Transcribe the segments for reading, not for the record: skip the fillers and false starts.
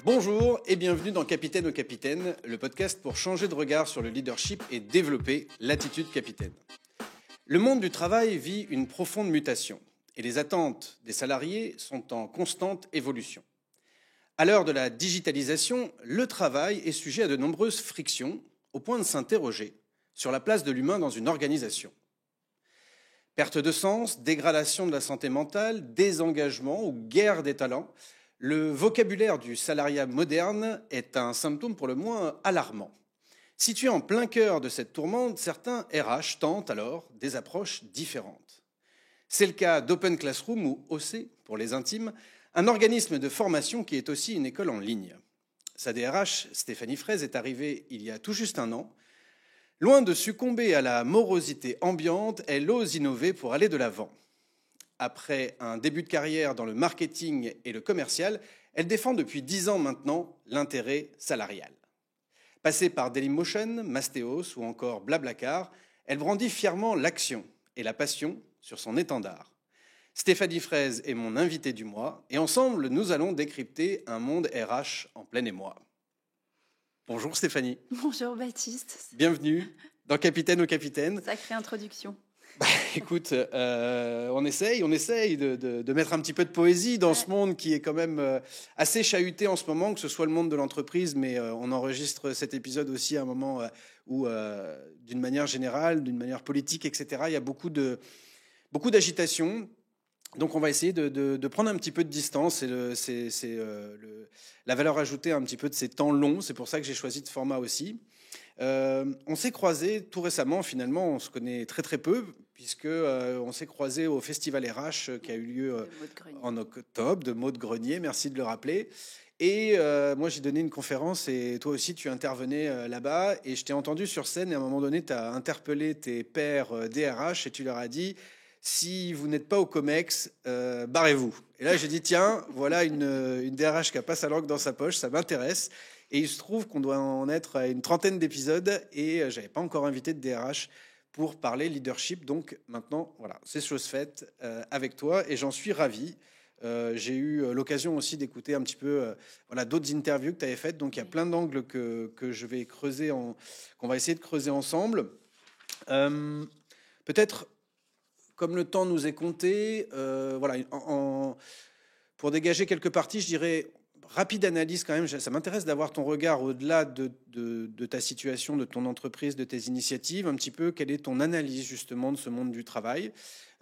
Bonjour et bienvenue dans Capitaine au Capitaine, le podcast pour changer de regard sur le leadership et développer l'attitude capitaine. Le monde du travail vit une profonde mutation et les attentes des salariés sont en constante évolution. À l'heure de la digitalisation, le travail est sujet à de nombreuses frictions au point de s'interroger sur la place de l'humain dans une organisation. Perte de sens, dégradation de la santé mentale, désengagement ou guerre des talents, le vocabulaire du salariat moderne est un symptôme pour le moins alarmant. Situé en plein cœur de cette tourmente, certains RH tentent alors des approches différentes. C'est le cas d'Open Classroom ou OC pour les intimes, un organisme de formation qui est aussi une école en ligne. Sa DRH, Stéphanie Fraise, est arrivée il y a tout juste un an. Loin de succomber à la morosité ambiante, elle ose innover pour aller de l'avant. Après un début de carrière dans le marketing et le commercial, elle défend depuis 10 ans maintenant l'intérêt salarial. Passée par Dailymotion, Mastéos ou encore Blablacar, elle brandit fièrement l'action et la passion sur son étendard. Stéphanie Fraise est mon invitée du mois et ensemble, nous allons décrypter un monde RH en plein émoi. Bonjour Stéphanie. Bonjour Baptiste. Bienvenue dans Capitaine au Capitaine. Sacrée introduction. Écoute, on essaye de mettre un petit peu de poésie dans ce monde qui est quand même assez chahuté en ce moment, que ce soit le monde de l'entreprise, mais on enregistre cet épisode aussi à un moment où, d'une manière générale, d'une manière politique, etc., il y a beaucoup d'agitation. Donc on va essayer de prendre un petit peu de distance. C'est la valeur ajoutée un petit peu de ces temps longs. C'est pour ça que j'ai choisi ce format aussi. On s'est croisés tout récemment, finalement, on se connaît très très peu, puisque on s'est croisés au Festival RH qui a eu lieu en octobre, de Mots de Grenier, merci de le rappeler. Et moi j'ai donné une conférence et toi aussi tu intervenais là-bas et je t'ai entendu sur scène et à un moment donné tu as interpellé tes pairs DRH et tu leur as dit « Si vous n'êtes pas au COMEX, barrez-vous ». Et là j'ai dit « Tiens, voilà une DRH qui a pas sa langue dans sa poche, ça m'intéresse ». Et il se trouve qu'on doit en être à une trentaine d'épisodes et je n'avais pas encore invité de DRH pour parler leadership. Donc maintenant, voilà, c'est chose faite avec toi et j'en suis ravi. J'ai eu l'occasion aussi d'écouter un petit peu d'autres interviews que tu avais faites. Donc il y a plein d'angles que je vais creuser, qu'on va essayer de creuser ensemble. Peut-être, comme le temps nous est compté, pour dégager quelques parties, je dirais... Rapide analyse quand même, ça m'intéresse d'avoir ton regard au-delà de ta situation, de ton entreprise, de tes initiatives, un petit peu quelle est ton analyse justement de ce monde du travail.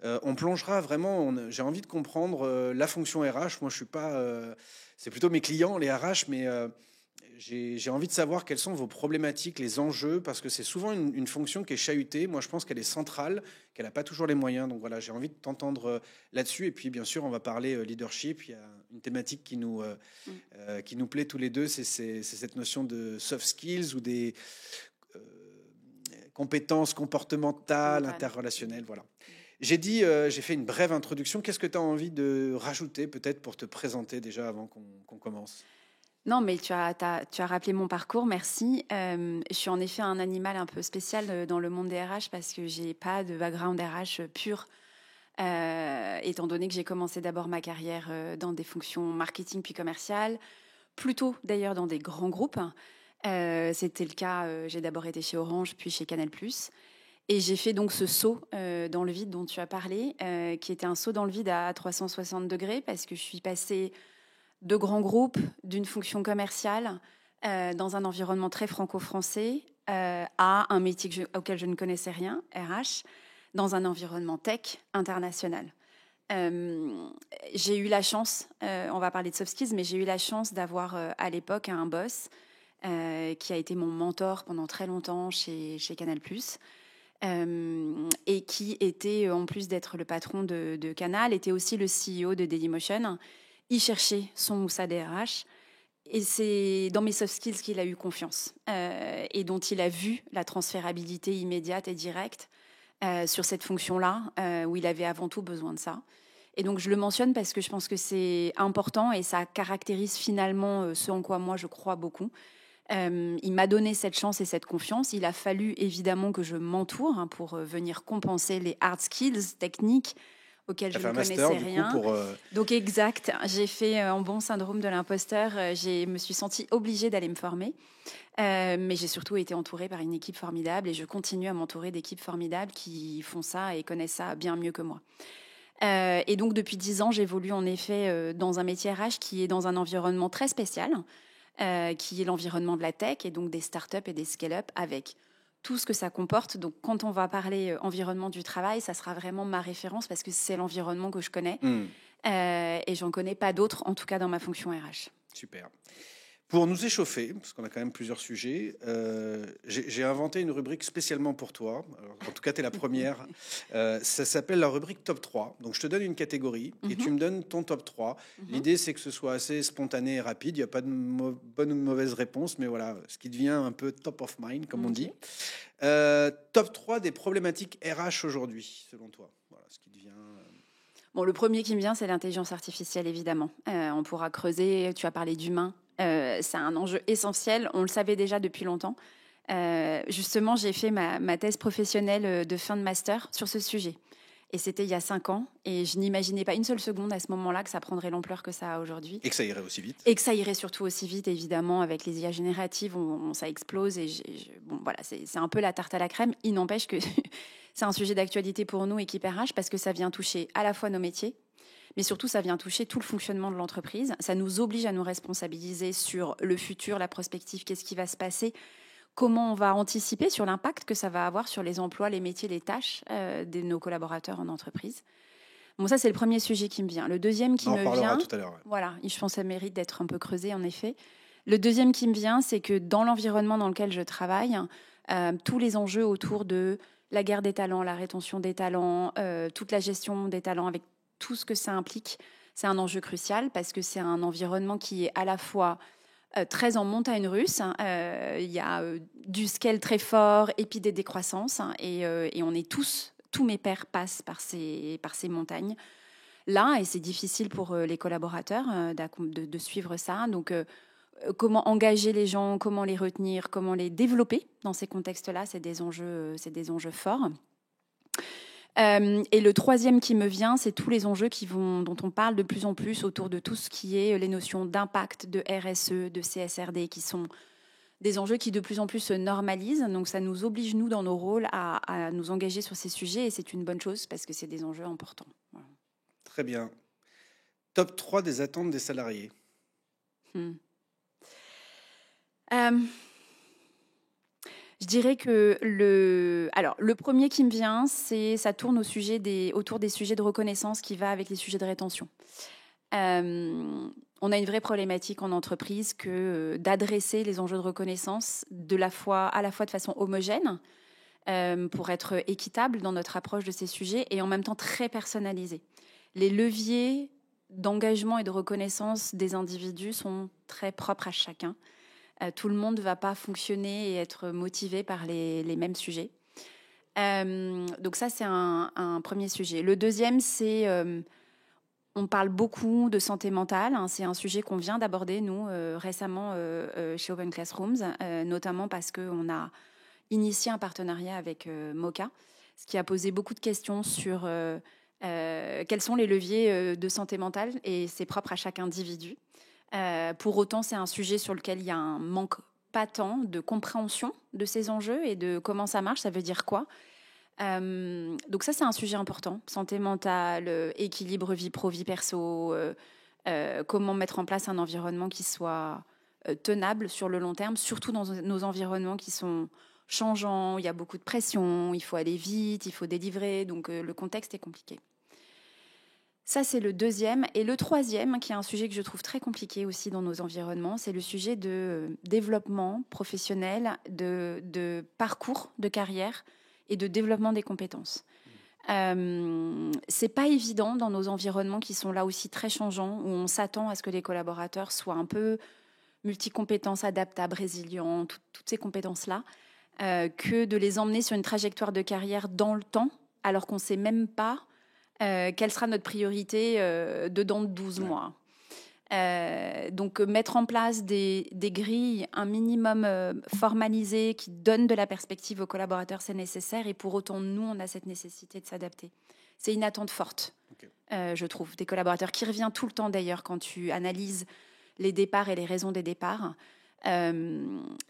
On plongera vraiment, j'ai envie de comprendre la fonction RH. Moi je suis pas, c'est plutôt mes clients, les RH, mais j'ai envie de savoir quelles sont vos problématiques, les enjeux, parce que c'est souvent une fonction qui est chahutée. Moi, je pense qu'elle est centrale, qu'elle n'a pas toujours les moyens. Donc voilà, j'ai envie de t'entendre là-dessus. Et puis, bien sûr, on va parler leadership. Il y a une thématique qui nous plaît tous les deux, c'est cette notion de soft skills ou des compétences comportementales, interrelationnelles. Voilà. J'ai fait une brève introduction. Qu'est-ce que tu as envie de rajouter peut-être pour te présenter déjà avant qu'on commence ? Non, mais tu as rappelé mon parcours, merci. Je suis en effet un animal un peu spécial dans le monde des RH parce que j'ai pas de background RH pur, étant donné que j'ai commencé d'abord ma carrière dans des fonctions marketing puis commerciales, plutôt d'ailleurs dans des grands groupes. C'était le cas, j'ai d'abord été chez Orange puis chez Canal+. Et j'ai fait donc ce saut dans le vide dont tu as parlé, qui était un saut dans le vide à 360 degrés parce que je suis passée de grands groupes, d'une fonction commerciale, dans un environnement très franco-français, à un métier auquel je ne connaissais rien, RH, dans un environnement tech international. J'ai eu la chance, on va parler de soft skills, mais j'ai eu la chance d'avoir à l'époque un boss qui a été mon mentor pendant très longtemps chez Canal+, et qui était, en plus d'être le patron de Canal, était aussi le CEO de Dailymotion. Il cherchait son ou sa DRH et c'est dans mes soft skills qu'il a eu confiance et dont il a vu la transférabilité immédiate et directe sur cette fonction-là où il avait avant tout besoin de ça. Et donc je le mentionne parce que je pense que c'est important et ça caractérise finalement ce en quoi moi je crois beaucoup. Il m'a donné cette chance et cette confiance. Il a fallu évidemment que je m'entoure pour venir compenser les hard skills techniques auquel je fait ne un connaissais master, rien. Du coup, Donc exact, j'ai fait en bon syndrome de l'imposteur, je me suis sentie obligée d'aller me former. Mais j'ai surtout été entourée par une équipe formidable et je continue à m'entourer d'équipes formidables qui font ça et connaissent ça bien mieux que moi. Et donc depuis 10 ans, j'évolue en effet dans un métier RH qui est dans un environnement très spécial, qui est l'environnement de la tech et donc des startups et des scale-up avec tout ce que ça comporte. Donc quand on va parler environnement du travail, ça sera vraiment ma référence parce que c'est l'environnement que je connais et j'en connais pas d'autres, en tout cas dans ma fonction RH. Super. Pour nous échauffer, parce qu'on a quand même plusieurs sujets, j'ai inventé une rubrique spécialement pour toi. Alors, en tout cas, tu es la première. Ça s'appelle la rubrique Top 3. Donc, je te donne une catégorie et tu me donnes ton top 3. L'idée, c'est que ce soit assez spontané et rapide. Il n'y a pas de bonne ou de mauvaise réponse, mais voilà, ce qui devient un peu top of mind, comme on dit. Top 3 des problématiques RH aujourd'hui, selon toi. Voilà, ce qui devient... Bon, le premier qui me vient, c'est l'intelligence artificielle, évidemment. On pourra creuser, tu as parlé d'humain. C'est un enjeu essentiel, on le savait déjà depuis longtemps. Justement, j'ai fait ma thèse professionnelle de fin de master sur ce sujet. Et c'était il y a 5 ans. Et je n'imaginais pas une seule seconde à ce moment-là que ça prendrait l'ampleur que ça a aujourd'hui. Et que ça irait aussi vite. Et que ça irait surtout aussi vite, évidemment, avec les IA génératives, ça explose. Et bon, voilà, c'est un peu la tarte à la crème. Il n'empêche que c'est un sujet d'actualité pour nous, équipe RH, parce que ça vient toucher à la fois nos métiers, mais surtout, ça vient toucher tout le fonctionnement de l'entreprise. Ça nous oblige à nous responsabiliser sur le futur, la prospective, qu'est-ce qui va se passer, comment on va anticiper sur l'impact que ça va avoir sur les emplois, les métiers, les tâches de nos collaborateurs en entreprise. Bon, ça, c'est le premier sujet qui me vient. Le deuxième qui me vient... On en parlera tout à l'heure. Ouais. Voilà, je pense que ça mérite d'être un peu creusé, en effet. Le deuxième qui me vient, c'est que dans l'environnement dans lequel je travaille, tous les enjeux autour de la guerre des talents, la rétention des talents, toute la gestion des talents avec tout ce que ça implique, c'est un enjeu crucial parce que c'est un environnement qui est à la fois très en montagne russe. Il y a du scale très fort et puis des décroissances. Et on est tous mes pairs passent par ces montagnes là et c'est difficile pour les collaborateurs de suivre ça. Donc, comment engager les gens, comment les retenir, comment les développer dans ces contextes-là, c'est des enjeux forts. Et le troisième qui me vient, c'est tous les enjeux dont on parle de plus en plus autour de tout ce qui est les notions d'impact, de RSE, de CSRD, qui sont des enjeux qui de plus en plus se normalisent. Donc ça nous oblige, nous, dans nos rôles, à nous engager sur ces sujets. Et c'est une bonne chose parce que c'est des enjeux importants. Voilà. Très bien. Top 3 des attentes des salariés. Je dirais que le premier qui me vient, ça tourne autour des sujets de reconnaissance qui va avec les sujets de rétention. On a une vraie problématique en entreprise que d'adresser les enjeux de reconnaissance à la fois de façon homogène pour être équitable dans notre approche de ces sujets et en même temps très personnalisé. Les leviers d'engagement et de reconnaissance des individus sont très propres à chacun. Tout le monde ne va pas fonctionner et être motivé par les mêmes sujets. Donc ça, c'est un premier sujet. Le deuxième, c'est... on parle beaucoup de santé mentale. Hein, c'est un sujet qu'on vient d'aborder, nous, récemment chez Open Classrooms, notamment parce qu'on a initié un partenariat avec Moka, ce qui a posé beaucoup de questions sur quels sont les leviers de santé mentale, et c'est propre à chaque individu. Pour autant, c'est un sujet sur lequel il y a un manque patent de compréhension de ces enjeux et de comment ça marche, ça veut dire quoi. Donc ça, c'est un sujet important. Santé mentale, équilibre vie pro, vie perso, comment mettre en place un environnement qui soit tenable sur le long terme, surtout dans nos environnements qui sont changeants, il y a beaucoup de pression, il faut aller vite, il faut délivrer, donc le contexte est compliqué. Ça, c'est le deuxième. Et le troisième, qui est un sujet que je trouve très compliqué aussi dans nos environnements, c'est le sujet de développement professionnel, de parcours de carrière et de développement des compétences. C'est pas évident dans nos environnements qui sont là aussi très changeants, où on s'attend à ce que les collaborateurs soient un peu multicompétences, adaptables, résilients, toutes ces compétences-là, que de les emmener sur une trajectoire de carrière dans le temps, alors qu'on ne sait même pas quelle sera notre priorité dans 12 mois. Donc mettre en place des grilles, un minimum formalisées qui donnent de la perspective aux collaborateurs, c'est nécessaire, et pour autant nous on a cette nécessité de s'adapter. C'est une attente forte. je trouve. Des collaborateurs qui revient tout le temps, d'ailleurs, quand tu analyses les départs et les raisons des départs.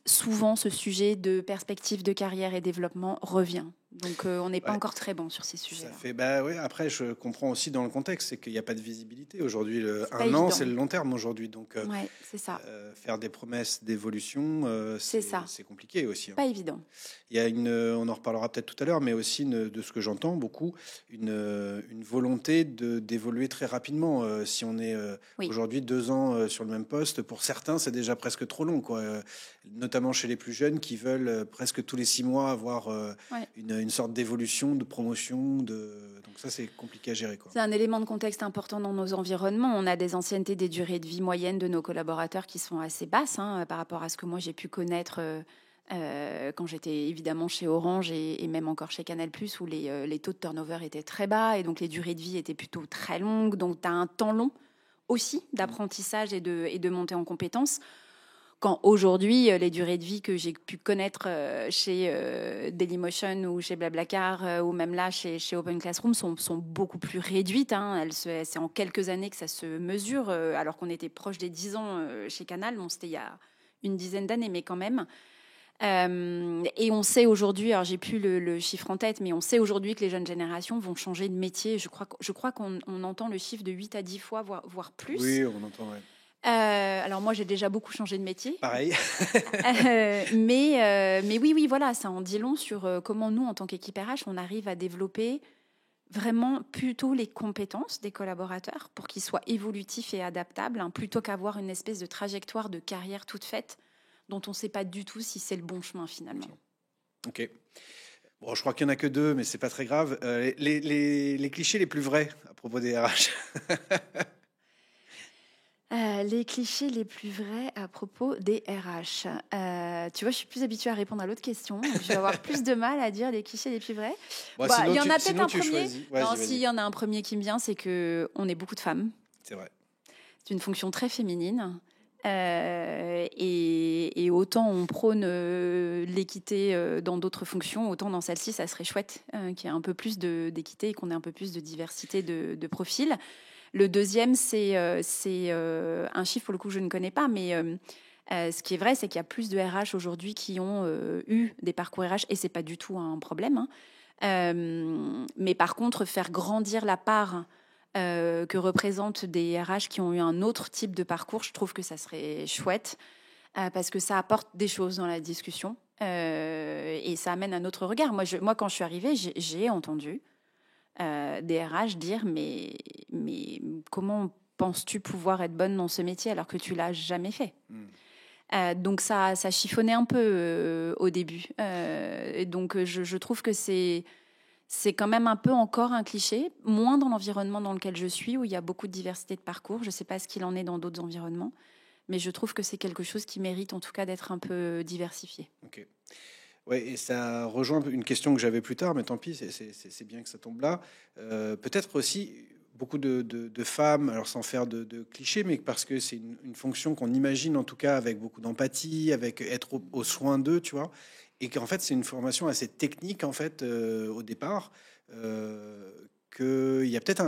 Souvent, ce sujet de perspective de carrière et développement revient. Donc, on n'est pas encore très bon sur ces sujets-là. Après, je comprends aussi dans le contexte, c'est qu'il n'y a pas de visibilité aujourd'hui. Un évident. an, c'est le long terme aujourd'hui. Donc, c'est ça. Faire des promesses d'évolution, c'est compliqué aussi. Pas évident. Il y a on en reparlera peut-être tout à l'heure, mais aussi de ce que j'entends beaucoup, une volonté d'évoluer très rapidement. Si on est aujourd'hui 2 ans sur le même poste, pour certains, c'est déjà presque trop long, quoi. Notamment chez les plus jeunes qui veulent presque tous les 6 mois avoir une sorte d'évolution, de promotion. Donc ça, c'est compliqué à gérer, quoi. C'est un élément de contexte important dans nos environnements. On a des anciennetés, des durées de vie moyennes de nos collaborateurs qui sont assez basses par rapport à ce que moi j'ai pu connaître quand j'étais évidemment chez Orange et même encore chez Canal+, où les taux de turnover étaient très bas et donc les durées de vie étaient plutôt très longues. Donc tu as un temps long aussi d'apprentissage et de montée en compétences. Quand aujourd'hui, les durées de vie que j'ai pu connaître chez Dailymotion ou chez Blablacar ou même là chez Open Classroom sont beaucoup plus réduites. C'est en quelques années que ça se mesure, alors qu'on était proche des 10 ans chez Canal. Bon, c'était il y a une dizaine d'années, mais quand même. Et on sait aujourd'hui, alors j'ai plus le chiffre en tête, mais on sait aujourd'hui que les jeunes générations vont changer de métier. Je crois qu'on entend le chiffre de 8 à 10 fois, voire plus. Oui, on entend, ouais. Alors moi j'ai déjà beaucoup changé de métier. Pareil. Mais oui, voilà, ça en dit long sur comment nous en tant qu'équipe RH on arrive à développer vraiment plutôt les compétences des collaborateurs pour qu'ils soient évolutifs et adaptables, plutôt qu'avoir une espèce de trajectoire de carrière toute faite dont on ne sait pas du tout si c'est le bon chemin finalement. Ok. Bon, je crois qu'il n'y en a que 2, mais c'est pas très grave. Les clichés les plus vrais à propos des RH. Les clichés les plus vrais à propos des RH. Tu vois, je suis plus habituée à répondre à l'autre question. Je vais avoir plus de mal à dire les clichés les plus vrais. Il y en a peut-être un premier. S'il y en a un premier qui me vient, c'est qu'on est beaucoup de femmes. C'est vrai. C'est une fonction très féminine. Et autant on prône l'équité dans d'autres fonctions, autant dans celle-ci, ça serait chouette qu'il y ait un peu plus d'équité et qu'on ait un peu plus de diversité de profils. Le deuxième, c'est un chiffre pour le coup que je ne connais pas, mais ce qui est vrai, c'est qu'il y a plus de RH aujourd'hui qui ont eu des parcours RH, et c'est pas du tout un problème. Mais par contre, faire grandir la part que représentent des RH qui ont eu un autre type de parcours, je trouve que ça serait chouette, parce que ça apporte des choses dans la discussion et ça amène un autre regard. Moi quand je suis arrivée, j'ai entendu des RH dire mais comment penses-tu pouvoir être bonne dans ce métier alors que tu l'as jamais fait? Donc ça chiffonnait un peu au début. Et donc je trouve que c'est quand même un peu encore un cliché, moins dans l'environnement dans lequel je suis, où il y a beaucoup de diversité de parcours. Je ne sais pas ce qu'il en est dans d'autres environnements, mais je trouve que c'est quelque chose qui mérite en tout cas d'être un peu diversifié. Ok. Ouais, et ça rejoint une question que j'avais plus tard, mais tant pis, c'est bien que ça tombe là. Peut-être aussi beaucoup de femmes, alors sans faire de clichés, mais parce que c'est une fonction qu'on imagine en tout cas avec beaucoup d'empathie, avec être au soin d'eux, tu vois, et qu'en fait c'est une formation assez technique en fait au départ. Qu'il y a peut-être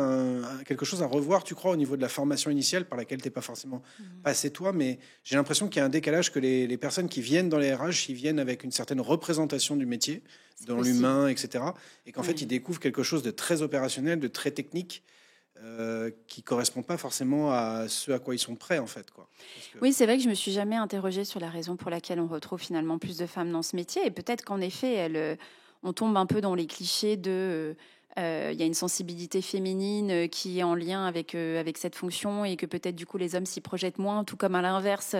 quelque chose à revoir, tu crois, au niveau de la formation initiale par laquelle tu n'es pas forcément passé toi, mais j'ai l'impression qu'il y a un décalage, que les personnes qui viennent dans les RH, ils viennent avec une certaine représentation du métier, dans l'humain, etc. Et qu'en fait, ils découvrent quelque chose de très opérationnel, de très technique, qui ne correspond pas forcément à ce à quoi ils sont prêts, en fait, quoi. Oui, c'est vrai que je me suis jamais interrogée sur la raison pour laquelle on retrouve finalement plus de femmes dans ce métier. Et peut-être qu'en effet, on tombe un peu dans les clichés de... y a une sensibilité féminine qui est en lien avec cette fonction et que peut-être du coup les hommes s'y projettent moins, tout comme à l'inverse,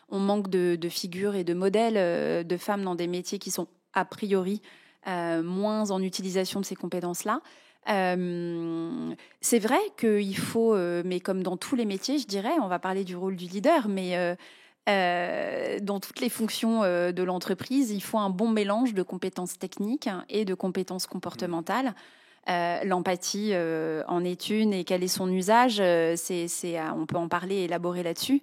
on manque de figures et de modèles de femmes dans des métiers qui sont a priori moins en utilisation de ces compétences-là. C'est vrai qu'il faut, mais comme dans tous les métiers, je dirais, on va parler du rôle du leader, mais dans toutes les fonctions de l'entreprise, il faut un bon mélange de compétences techniques et de compétences comportementales. L'empathie en est une, et quel est son usage, on peut en parler et élaborer là-dessus,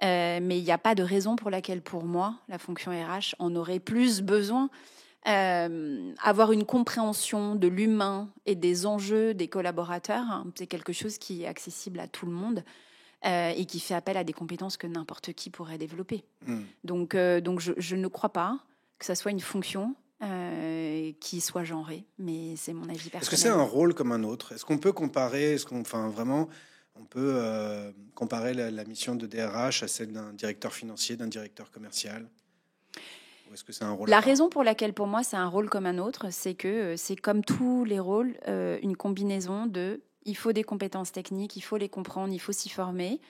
mais il n'y a pas de raison pour laquelle, pour moi, la fonction RH en aurait plus besoin. Avoir une compréhension de l'humain et des enjeux des collaborateurs, hein, c'est quelque chose qui est accessible à tout le monde et qui fait appel à des compétences que n'importe qui pourrait développer. Donc je ne crois pas que ça soit une fonction qui soit genrée, mais c'est mon avis personnel. Est-ce que c'est un rôle comme un autre? Est-ce qu'on peut comparer, on peut comparer la mission de DRH à celle d'un directeur financier, d'un directeur commercial? Ou est-ce que c'est un rôle La raison pour laquelle, pour moi, c'est un rôle comme un autre, c'est que c'est comme tous les rôles, une combinaison de... Il faut des compétences techniques, il faut les comprendre, il faut s'y former.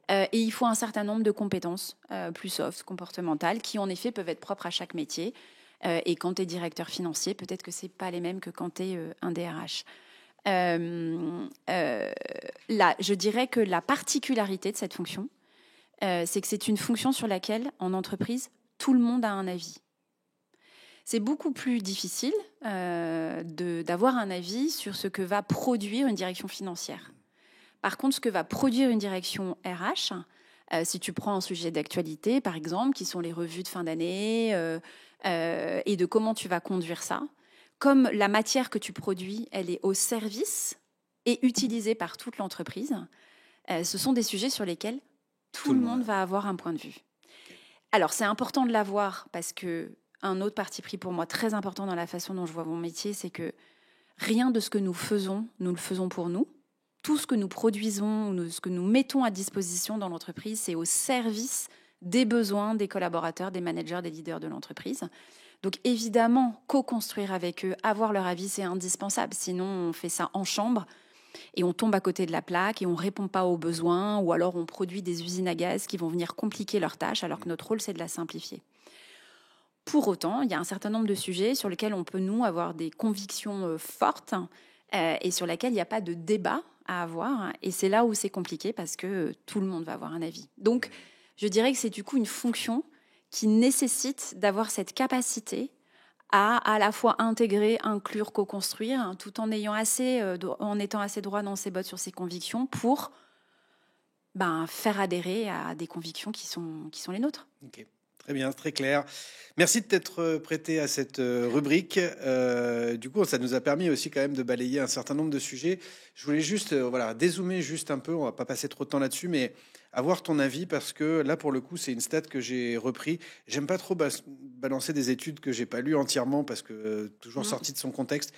Et il faut un certain nombre de compétences plus soft, comportementales, qui en effet peuvent être propres à chaque métier. Et quand tu es directeur financier, peut-être que ce n'est pas les mêmes que quand tu es un DRH. Là, je dirais que la particularité de cette fonction, c'est que c'est une fonction sur laquelle, en entreprise, tout le monde a un avis. C'est beaucoup plus difficile d'avoir un avis sur ce que va produire une direction financière. Par contre, ce que va produire une direction RH, si tu prends un sujet d'actualité, par exemple, qui sont les revues de fin d'année, et de comment tu vas conduire ça, comme la matière que tu produis, elle est au service et utilisée par toute l'entreprise, ce sont des sujets sur lesquels tout le monde va avoir un point de vue. Alors, c'est important de l'avoir parce que un autre parti pris pour moi très important dans la façon dont je vois mon métier, c'est que rien de ce que nous le faisons pour nous. Tout ce que nous produisons, ce que nous mettons à disposition dans l'entreprise, c'est au service des besoins des collaborateurs, des managers, des leaders de l'entreprise. Donc évidemment, co-construire avec eux, avoir leur avis, c'est indispensable. Sinon, on fait ça en chambre et on tombe à côté de la plaque et on ne répond pas aux besoins, ou alors on produit des usines à gaz qui vont venir compliquer leurs tâches, alors que notre rôle, c'est de la simplifier. Pour autant, il y a un certain nombre de sujets sur lesquels on peut, nous, avoir des convictions fortes et sur lesquels il n'y a pas de débat à avoir. Et c'est là où c'est compliqué parce que tout le monde va avoir un avis. Donc, je dirais que c'est du coup une fonction qui nécessite d'avoir cette capacité à la fois intégrer, inclure, co-construire, tout en étant assez droit dans ses bottes sur ses convictions pour faire adhérer à des convictions qui sont les nôtres. Ok. Très bien, très clair. Merci de t'être prêté à cette rubrique. Du coup, ça nous a permis aussi quand même de balayer un certain nombre de sujets. Je voulais juste dézoomer juste un peu, on va pas passer trop de temps là-dessus, mais avoir ton avis parce que là, pour le coup, c'est une stat que j'ai repris. J'aime pas trop balancer des études que j'ai pas lues entièrement parce que toujours sorties de son contexte.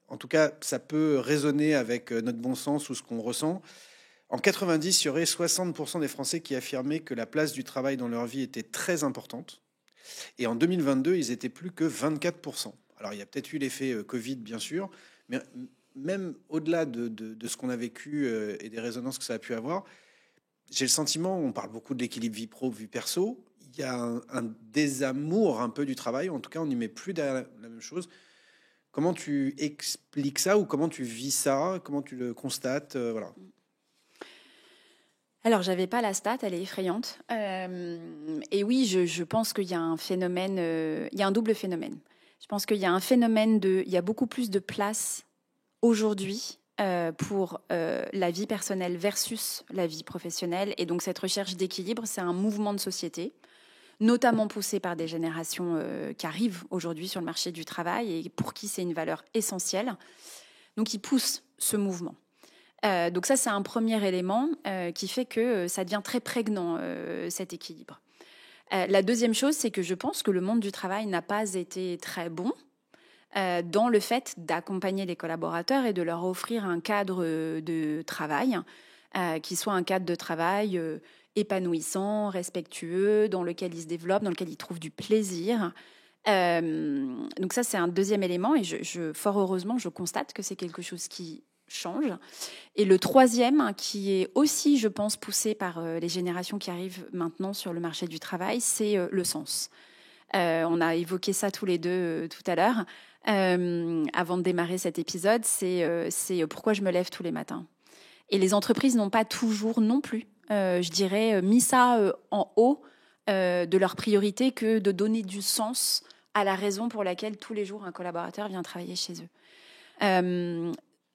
En tout cas, ça peut résonner avec notre bon sens ou ce qu'on ressent. En 90, il y aurait 60% des Français qui affirmaient que la place du travail dans leur vie était très importante. Et en 2022, ils étaient plus que 24%. Alors, il y a peut-être eu l'effet Covid, bien sûr, mais même au-delà de ce qu'on a vécu et des résonances que ça a pu avoir, j'ai le sentiment, on parle beaucoup de l'équilibre vie pro, vie perso, il y a un désamour un peu du travail, en tout cas, on n'y met plus derrière la même chose. Comment tu expliques ça ou comment tu vis ça? Comment tu le constates? Voilà. Alors, j'avais pas la stat, elle est effrayante. Et oui, je pense qu'il y a un phénomène, il y a un double phénomène. Je pense qu'il y a un phénomène il y a beaucoup plus de place aujourd'hui pour la vie personnelle versus la vie professionnelle. Et donc, cette recherche d'équilibre, c'est un mouvement de société, notamment poussé par des générations qui arrivent aujourd'hui sur le marché du travail et pour qui c'est une valeur essentielle. Donc, ils poussent ce mouvement. Donc ça, c'est un premier élément qui fait que ça devient très prégnant, cet équilibre. La deuxième chose, c'est que je pense que le monde du travail n'a pas été très bon dans le fait d'accompagner les collaborateurs et de leur offrir un cadre de travail qui soit un cadre de travail épanouissant, respectueux, dans lequel ils se développent, dans lequel ils trouvent du plaisir. Donc ça, c'est un deuxième élément et fort heureusement, je constate que c'est quelque chose qui change. Et le troisième, qui est aussi, je pense, poussé par les générations qui arrivent maintenant sur le marché du travail, c'est le sens. On a évoqué ça tous les deux tout à l'heure. Avant de démarrer cet épisode, c'est pourquoi je me lève tous les matins. Et les entreprises n'ont pas toujours non plus, je dirais, mis ça en haut de leur priorité que de donner du sens à la raison pour laquelle tous les jours un collaborateur vient travailler chez eux.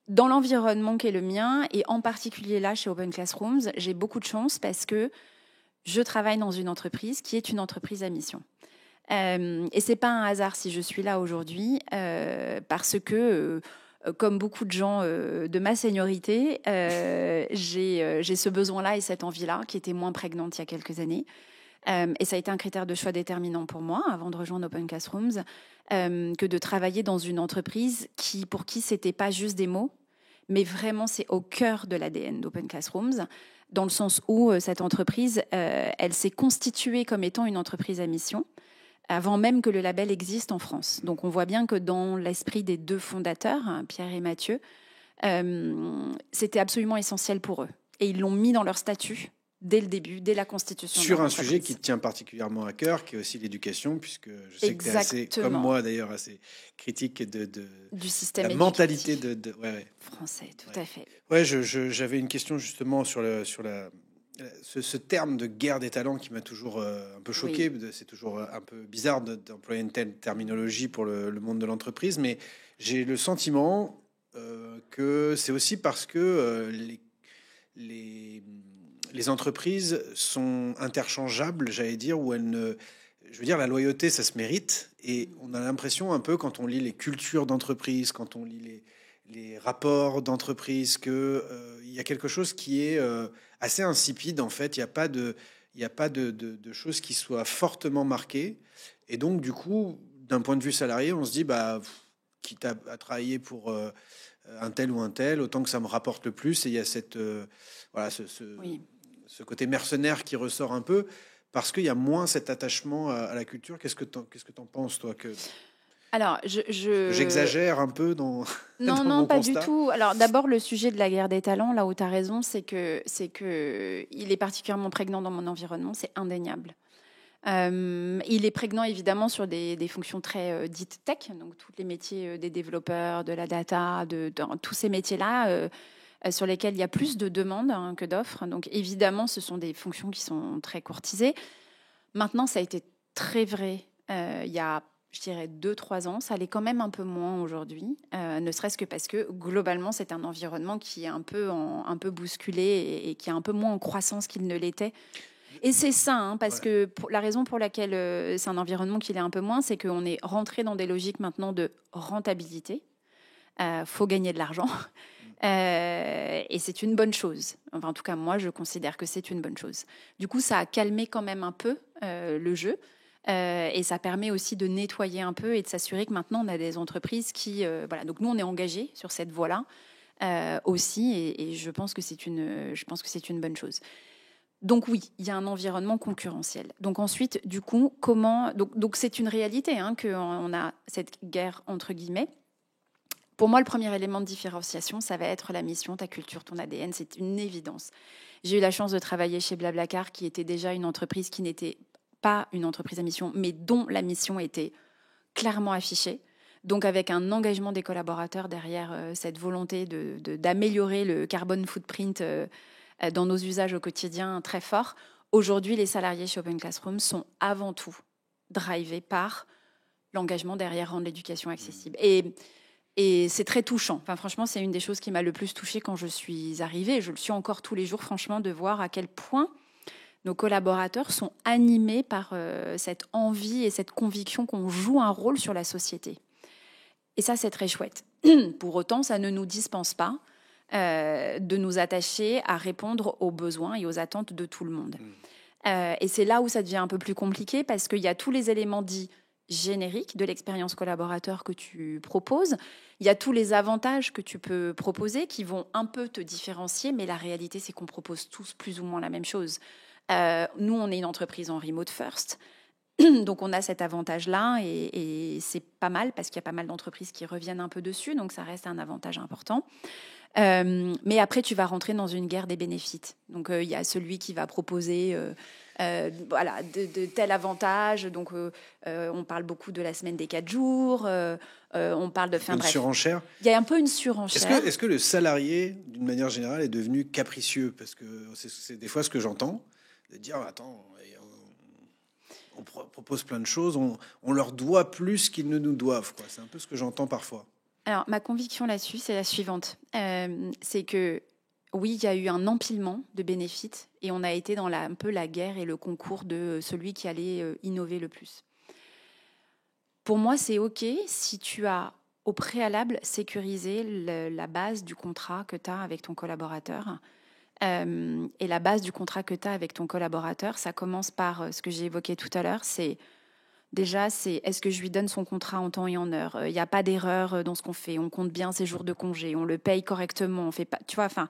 Dans l'environnement qui est le mien, et en particulier là chez Open Classrooms, j'ai beaucoup de chance parce que je travaille dans une entreprise qui est une entreprise à mission. Et c'est pas un hasard si je suis là aujourd'hui, parce que comme beaucoup de gens de ma seniorité, j'ai ce besoin-là et cette envie-là qui était moins prégnante il y a quelques années. Et ça a été un critère de choix déterminant pour moi avant de rejoindre Open Classrooms, que de travailler dans une entreprise pour qui c'était pas juste des mots, mais vraiment c'est au cœur de l'ADN d'Open Classrooms, dans le sens où cette entreprise, elle s'est constituée comme étant une entreprise à mission avant même que le label existe en France. Donc on voit bien que dans l'esprit des deux fondateurs, Pierre et Mathieu, c'était absolument essentiel pour eux. Et ils l'ont mis dans leur statut dès le début, dès la constitution. Sur un sujet qui te tient particulièrement à cœur, qui est aussi l'éducation, puisque je sais que tu es assez, comme moi d'ailleurs, assez critique du système la mentalité français, tout à fait. Ouais, j'avais une question justement sur ce terme de guerre des talents qui m'a toujours un peu choqué. Oui. C'est toujours un peu bizarre d'employer une telle terminologie pour le monde de l'entreprise, mais j'ai le sentiment que c'est aussi parce que les entreprises sont interchangeables, j'allais dire, où je veux dire, la loyauté, ça se mérite, et on a l'impression un peu quand on lit les cultures d'entreprise, quand on lit les rapports d'entreprise, que il y a quelque chose qui est assez insipide en fait. Il n'y a pas de choses qui soient fortement marquées, et donc du coup, d'un point de vue salarié, on se dit quitte à travailler pour un tel ou un tel, autant que ça me rapporte le plus. Et il y a ce côté mercenaire qui ressort un peu parce qu'il y a moins cet attachement à la culture. Qu'est-ce que t'en penses, toi? Alors, j'exagère un peu dans non, mon pas constat. du tout. Alors, d'abord, le sujet de la guerre des talents, là où tu as raison, c'est que il est particulièrement prégnant dans mon environnement, c'est indéniable. Il est prégnant évidemment sur des fonctions très dites tech, donc tous les métiers des développeurs, de la data, dans tous ces métiers-là sur lesquels il y a plus de demandes que d'offres. Donc évidemment, ce sont des fonctions qui sont très courtisées. Maintenant, ça a été très vrai il y a, je dirais, 2-3 ans. Ça l'est quand même un peu moins aujourd'hui, ne serait-ce que parce que globalement, c'est un environnement qui est un peu bousculé et qui est un peu moins en croissance qu'il ne l'était. Et c'est ça, parce que la raison pour laquelle c'est un environnement qui l'est un peu moins, c'est qu'on est rentré dans des logiques maintenant de rentabilité. Faut gagner de l'argent. Et c'est une bonne chose. Enfin, en tout cas, moi, je considère que c'est une bonne chose. Du coup, ça a calmé quand même un peu le jeu. Et ça permet aussi de nettoyer un peu et de s'assurer que maintenant, on a des entreprises qui... voilà. Donc, nous, on est engagés sur cette voie-là aussi. Et je pense que c'est une bonne chose. Donc oui, il y a un environnement concurrentiel. Donc ensuite, du coup, donc c'est une réalité qu'on a cette guerre entre guillemets. Pour moi, le premier élément de différenciation, ça va être la mission, ta culture, ton ADN. C'est une évidence. J'ai eu la chance de travailler chez Blablacar, qui était déjà une entreprise qui n'était pas une entreprise à mission, mais dont la mission était clairement affichée. Donc avec un engagement des collaborateurs derrière cette volonté d'améliorer le carbone footprint dans nos usages au quotidien très fort. Aujourd'hui, les salariés chez Open Classroom sont avant tout drivés par l'engagement derrière rendre l'éducation accessible. Et c'est très touchant. Enfin, franchement, c'est une des choses qui m'a le plus touchée quand je suis arrivée. Je le suis encore tous les jours, franchement, de voir à quel point nos collaborateurs sont animés par cette envie et cette conviction qu'on joue un rôle sur la société. Et ça, c'est très chouette. Pour autant, ça ne nous dispense pas de nous attacher à répondre aux besoins et aux attentes de tout le monde. Et c'est là où ça devient un peu plus compliqué parce qu'il y a tous les éléments dits génériques de l'expérience collaborateur que tu proposes. Il y a tous les avantages que tu peux proposer qui vont un peu te différencier, mais la réalité, c'est qu'on propose tous plus ou moins la même chose. Nous, on est une entreprise en remote first. Donc, on a cet avantage-là et c'est pas mal parce qu'il y a pas mal d'entreprises qui reviennent un peu dessus. Donc, ça reste un avantage important. Mais après, tu vas rentrer dans une guerre des bénéfices. Donc, il y a celui qui va proposer de tel avantage. Donc, on parle beaucoup de la semaine des 4 jours. On parle de une surenchère. Il y a un peu une surenchère. Est-ce que le salarié, d'une manière générale, est devenu capricieux? Parce que c'est des fois ce que j'entends, de dire attends, on propose plein de choses, on leur doit plus qu'ils ne nous doivent, quoi. C'est un peu ce que j'entends parfois. Alors, ma conviction là-dessus, c'est la suivante. C'est que, oui, il y a eu un empilement de bénéfices et on a été dans un peu la guerre et le concours de celui qui allait innover le plus. pour moi, c'est OK si tu as au préalable sécurisé la base du contrat que tu as avec ton collaborateur. Et la base du contrat que tu as avec ton collaborateur, ça commence par ce que j'ai évoqué tout à l'heure, c'est est-ce que je lui donne son contrat en temps et en heure. Il n'y a pas d'erreur dans ce qu'on fait. On compte bien ses jours de congé. On le paye correctement. On fait pas, tu vois, enfin,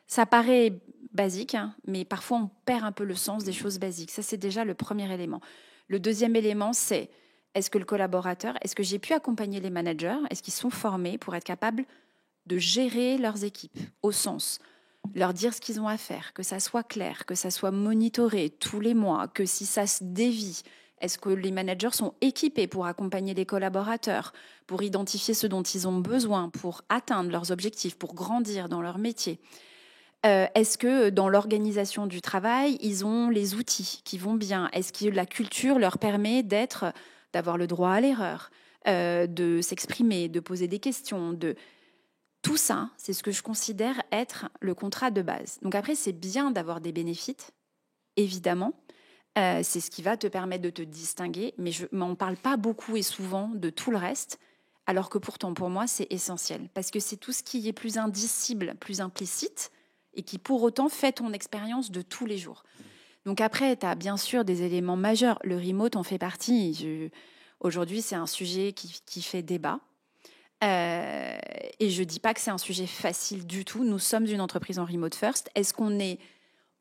ça paraît basique, hein, mais parfois on perd un peu le sens des choses basiques. Ça, c'est déjà le premier élément. Le deuxième élément, c'est est-ce que j'ai pu accompagner les managers? Est-ce qu'ils sont formés pour être capables de gérer leurs équipes au sens leur dire ce qu'ils ont à faire, que ça soit clair, que ça soit monitoré tous les mois, que si ça se dévie, est-ce que les managers sont équipés pour accompagner les collaborateurs, pour identifier ce dont ils ont besoin, pour atteindre leurs objectifs, pour grandir dans leur métier? Est-ce que dans l'organisation du travail, ils ont les outils qui vont bien? Est-ce que la culture leur permet d'avoir le droit à l'erreur, de s'exprimer, de poser des questions, Tout ça, c'est ce que je considère être le contrat de base. Donc après, c'est bien d'avoir des bénéfices, évidemment. C'est ce qui va te permettre de te distinguer, mais je m'en parle pas beaucoup et souvent de tout le reste, alors que pourtant, pour moi, c'est essentiel. Parce que c'est tout ce qui est plus indicible, plus implicite, et qui pour autant fait ton expérience de tous les jours. Donc après, tu as bien sûr des éléments majeurs. Le remote en fait partie. Aujourd'hui, c'est un sujet qui fait débat. Et je dis pas que c'est un sujet facile du tout. Nous sommes une entreprise en remote first. Est-ce qu'on est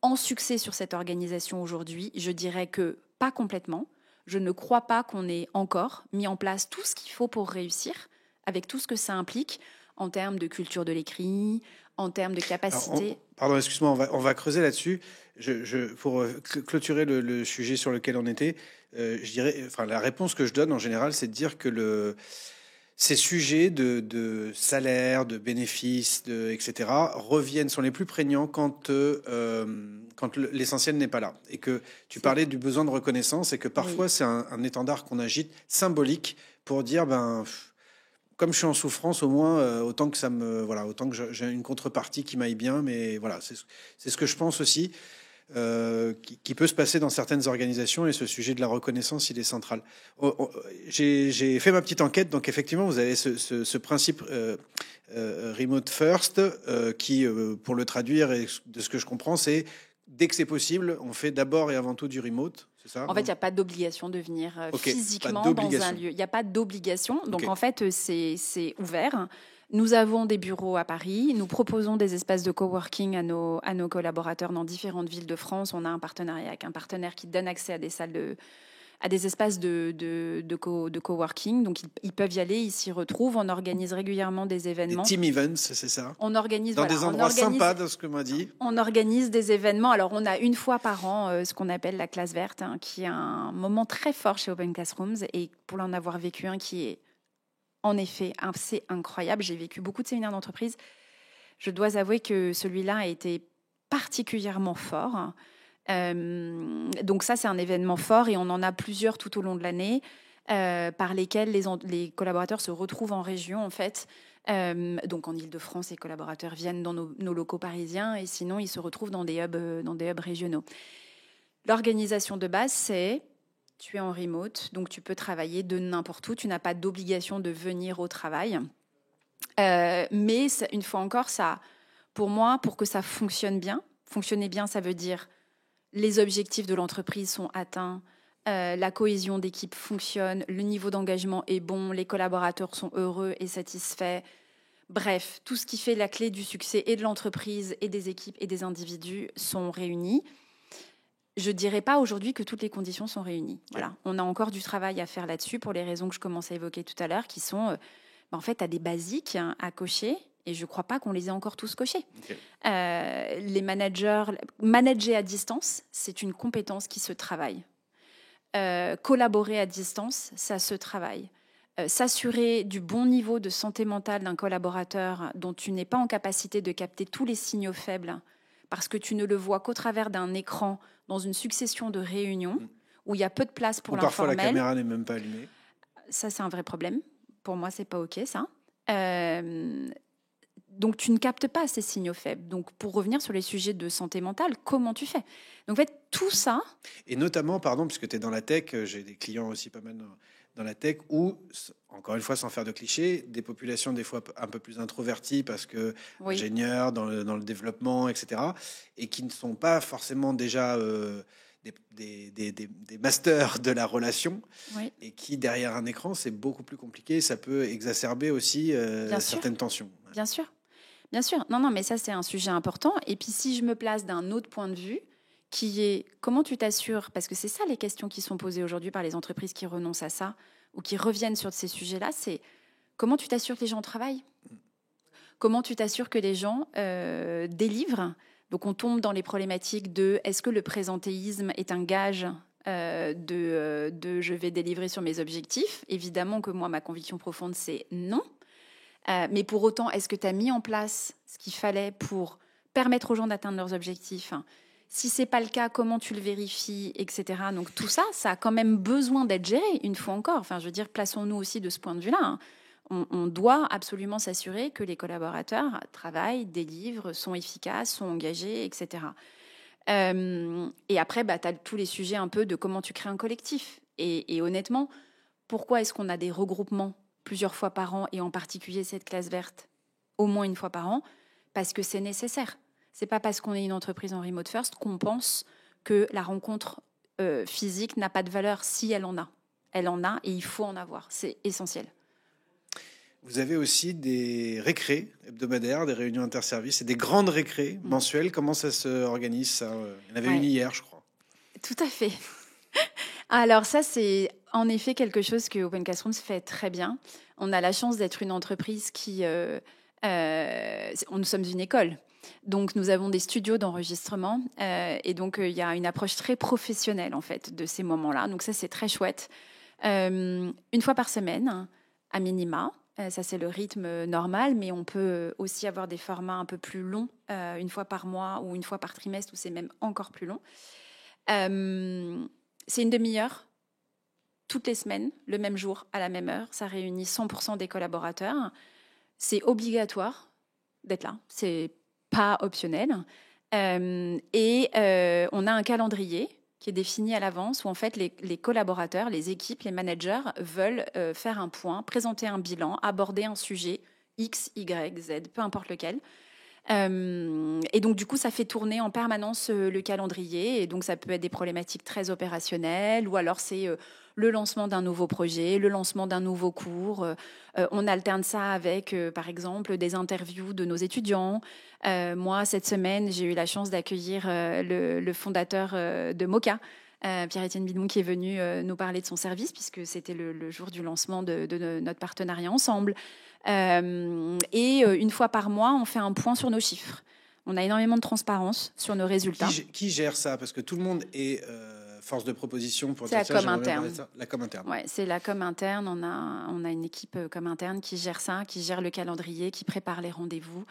en succès sur cette organisation aujourd'hui? Je dirais que pas complètement. Je ne crois pas qu'on ait encore mis en place tout ce qu'il faut pour réussir, avec tout ce que ça implique en termes de culture de l'écrit, en termes de capacité. Pardon, excuse-moi, on va creuser là-dessus. Pour clôturer le sujet sur lequel on était, je dirais, enfin, la réponse que je donne en général, c'est de dire que ces sujets de salaire, de bénéfices, etc., sont les plus prégnants quand l'essentiel n'est pas là. Et que tu parlais du besoin de reconnaissance et que parfois c'est un étendard qu'on agite symbolique pour dire, comme je suis en souffrance, au moins, autant que j'ai une contrepartie qui m'aille bien. Mais voilà, c'est ce que je pense aussi. Qui peut se passer dans certaines organisations, et ce sujet de la reconnaissance, il est central. J'ai fait ma petite enquête, donc effectivement, vous avez ce principe remote first qui, pour le traduire, et de ce que je comprends, c'est dès que c'est possible, on fait d'abord et avant tout du remote. C'est ça? En fait, il n'y a pas d'obligation de venir physiquement dans un lieu. Il n'y a pas d'obligation. Donc, en fait, c'est ouvert. Nous avons des bureaux à Paris. Nous proposons des espaces de coworking à nos collaborateurs dans différentes villes de France. On a un partenariat avec un partenaire qui donne accès à des salles à des espaces de coworking. Donc, ils peuvent y aller, ils s'y retrouvent. On organise régulièrement des événements. Des team events, c'est ça? On organise dans des endroits sympas, dans ce que m'a dit. On organise des événements. Alors, on a une fois par an ce qu'on appelle la classe verte, qui est un moment très fort chez Open Classrooms. Et pour l'en avoir vécu un qui est en effet assez incroyable. J'ai vécu beaucoup de séminaires d'entreprise. Je dois avouer que celui-là a été particulièrement fort. Donc ça, c'est un événement fort et on en a plusieurs tout au long de l'année par lesquels les collaborateurs se retrouvent en région, en fait. Donc en Île-de-France, les collaborateurs viennent dans nos locaux parisiens et sinon, ils se retrouvent dans des hubs régionaux. L'organisation de base, c'est tu es en remote, donc tu peux travailler de n'importe où. Tu n'as pas d'obligation de venir au travail. Mais une fois encore, ça, pour moi, pour que ça fonctionne bien, fonctionner bien, ça veut dire les objectifs de l'entreprise sont atteints, la cohésion d'équipe fonctionne, le niveau d'engagement est bon, les collaborateurs sont heureux et satisfaits. Bref, tout ce qui fait la clé du succès et de l'entreprise et des équipes et des individus sont réunis. Je ne dirais pas aujourd'hui que toutes les conditions sont réunies. Voilà. On a encore du travail à faire là-dessus pour les raisons que je commençais à évoquer tout à l'heure, qui sont, en fait, tu as des basiques à cocher et je ne crois pas qu'on les ait encore tous cochés. Les manager à distance, c'est une compétence qui se travaille. Collaborer à distance, ça se travaille. S'assurer du bon niveau de santé mentale d'un collaborateur dont tu n'es pas en capacité de capter tous les signaux faibles parce que tu ne le vois qu'au travers d'un écran dans une succession de réunions où il y a peu de place pour l'informel. Parfois, la caméra n'est même pas allumée. Ça, c'est un vrai problème. Pour moi, c'est pas OK, ça. Donc, tu ne captes pas ces signaux faibles. Donc, pour revenir sur les sujets de santé mentale, comment tu fais? Donc, en fait, tout ça... Et notamment, pardon, puisque tu es dans la tech, j'ai des clients aussi pas mal dans la tech où, encore une fois, sans faire de clichés, des populations des fois un peu plus introverties parce que Oui, ingénieurs dans le développement, etc., et qui ne sont pas forcément déjà des masters de la relation oui, et qui, derrière un écran, c'est beaucoup plus compliqué. Ça peut exacerber aussi bien sûr, certaines tensions. bien sûr. Bien sûr, non, non, mais ça c'est un sujet important. Et puis si je me place d'un autre point de vue, qui est comment tu t'assures, parce que c'est ça les questions qui sont posées aujourd'hui par les entreprises qui renoncent à ça ou qui reviennent sur ces sujets-là, c'est comment tu t'assures que les gens travaillent, comment tu t'assures que les gens délivrent. Donc on tombe dans les problématiques de est-ce que le présentéisme est un gage de je vais délivrer sur mes objectifs. Évidemment que moi, ma conviction profonde, c'est non. Mais pour autant, est-ce que tu as mis en place ce qu'il fallait pour permettre aux gens d'atteindre leurs objectifs? Si c'est pas le cas, comment tu le vérifies, etc. Donc tout ça, ça a quand même besoin d'être géré, une fois encore. Enfin, je veux dire, plaçons-nous aussi de ce point de vue-là. On doit absolument s'assurer que les collaborateurs travaillent, délivrent, sont efficaces, sont engagés, etc. Et après, tu as tous les sujets un peu de comment tu crées un collectif. Et honnêtement, pourquoi est-ce qu'on a des regroupements plusieurs fois par an, et en particulier cette classe verte, au moins une fois par an? Parce que c'est nécessaire. C'est pas parce qu'on est une entreprise en remote first qu'on pense que la rencontre physique n'a pas de valeur. Si elle en a. Elle en a et il faut en avoir. C'est essentiel. Vous avez aussi des récrés hebdomadaires, des réunions interservices et des grandes récrés mensuelles. Comment ça se organise, ça? Il y en avait une hier, je crois. Tout à fait. Alors ça, c'est en effet quelque chose que Open Classrooms fait très bien. On a la chance d'être une entreprise qui... nous sommes une école. Donc, nous avons des studios d'enregistrement et donc il y a une approche très professionnelle en fait de ces moments-là. Donc ça, c'est très chouette. Une fois par semaine, à minima. Ça, c'est le rythme normal, mais on peut aussi avoir des formats un peu plus longs, une fois par mois ou une fois par trimestre, où c'est même encore plus long. C'est une demi-heure, toutes les semaines, le même jour, à la même heure. Ça réunit 100% des collaborateurs. C'est obligatoire d'être là, c'est pas optionnel. On a un calendrier qui est défini à l'avance, où en fait les collaborateurs, les équipes, les managers veulent faire un point, présenter un bilan, aborder un sujet X, Y, Z, peu importe lequel. Et donc du coup, ça fait tourner en permanence le calendrier. Et donc ça peut être des problématiques très opérationnelles, ou alors c'est le lancement d'un nouveau projet, le lancement d'un nouveau cours. On alterne ça avec, par exemple, des interviews de nos étudiants. Moi, cette semaine, j'ai eu la chance d'accueillir le fondateur de Moka, Pierre-Étienne Bidon, qui est venu nous parler de son service, puisque c'était le jour du lancement de notre partenariat ensemble. Une fois par mois, on fait un point sur nos chiffres. On a énormément de transparence sur nos résultats. Qui gère ça? Parce que tout le monde est force de proposition pour c'est la com interne. La com interne. Ouais, c'est la com interne. On a une équipe com interne qui gère ça, qui gère le calendrier, qui prépare les rendez-vous,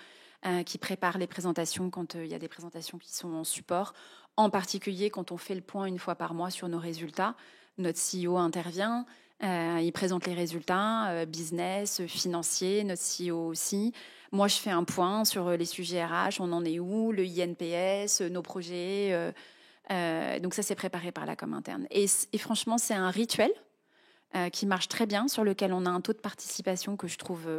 qui prépare les présentations quand il y a des présentations qui sont en support. En particulier, quand on fait le point une fois par mois sur nos résultats, notre CEO intervient. Il présente les résultats, business, financier, notre CEO aussi. Moi, je fais un point sur les sujets RH, on en est où, le INPS, nos projets. Donc ça, c'est préparé par la com interne. Et franchement, c'est un rituel qui marche très bien, sur lequel on a un taux de participation que je trouve,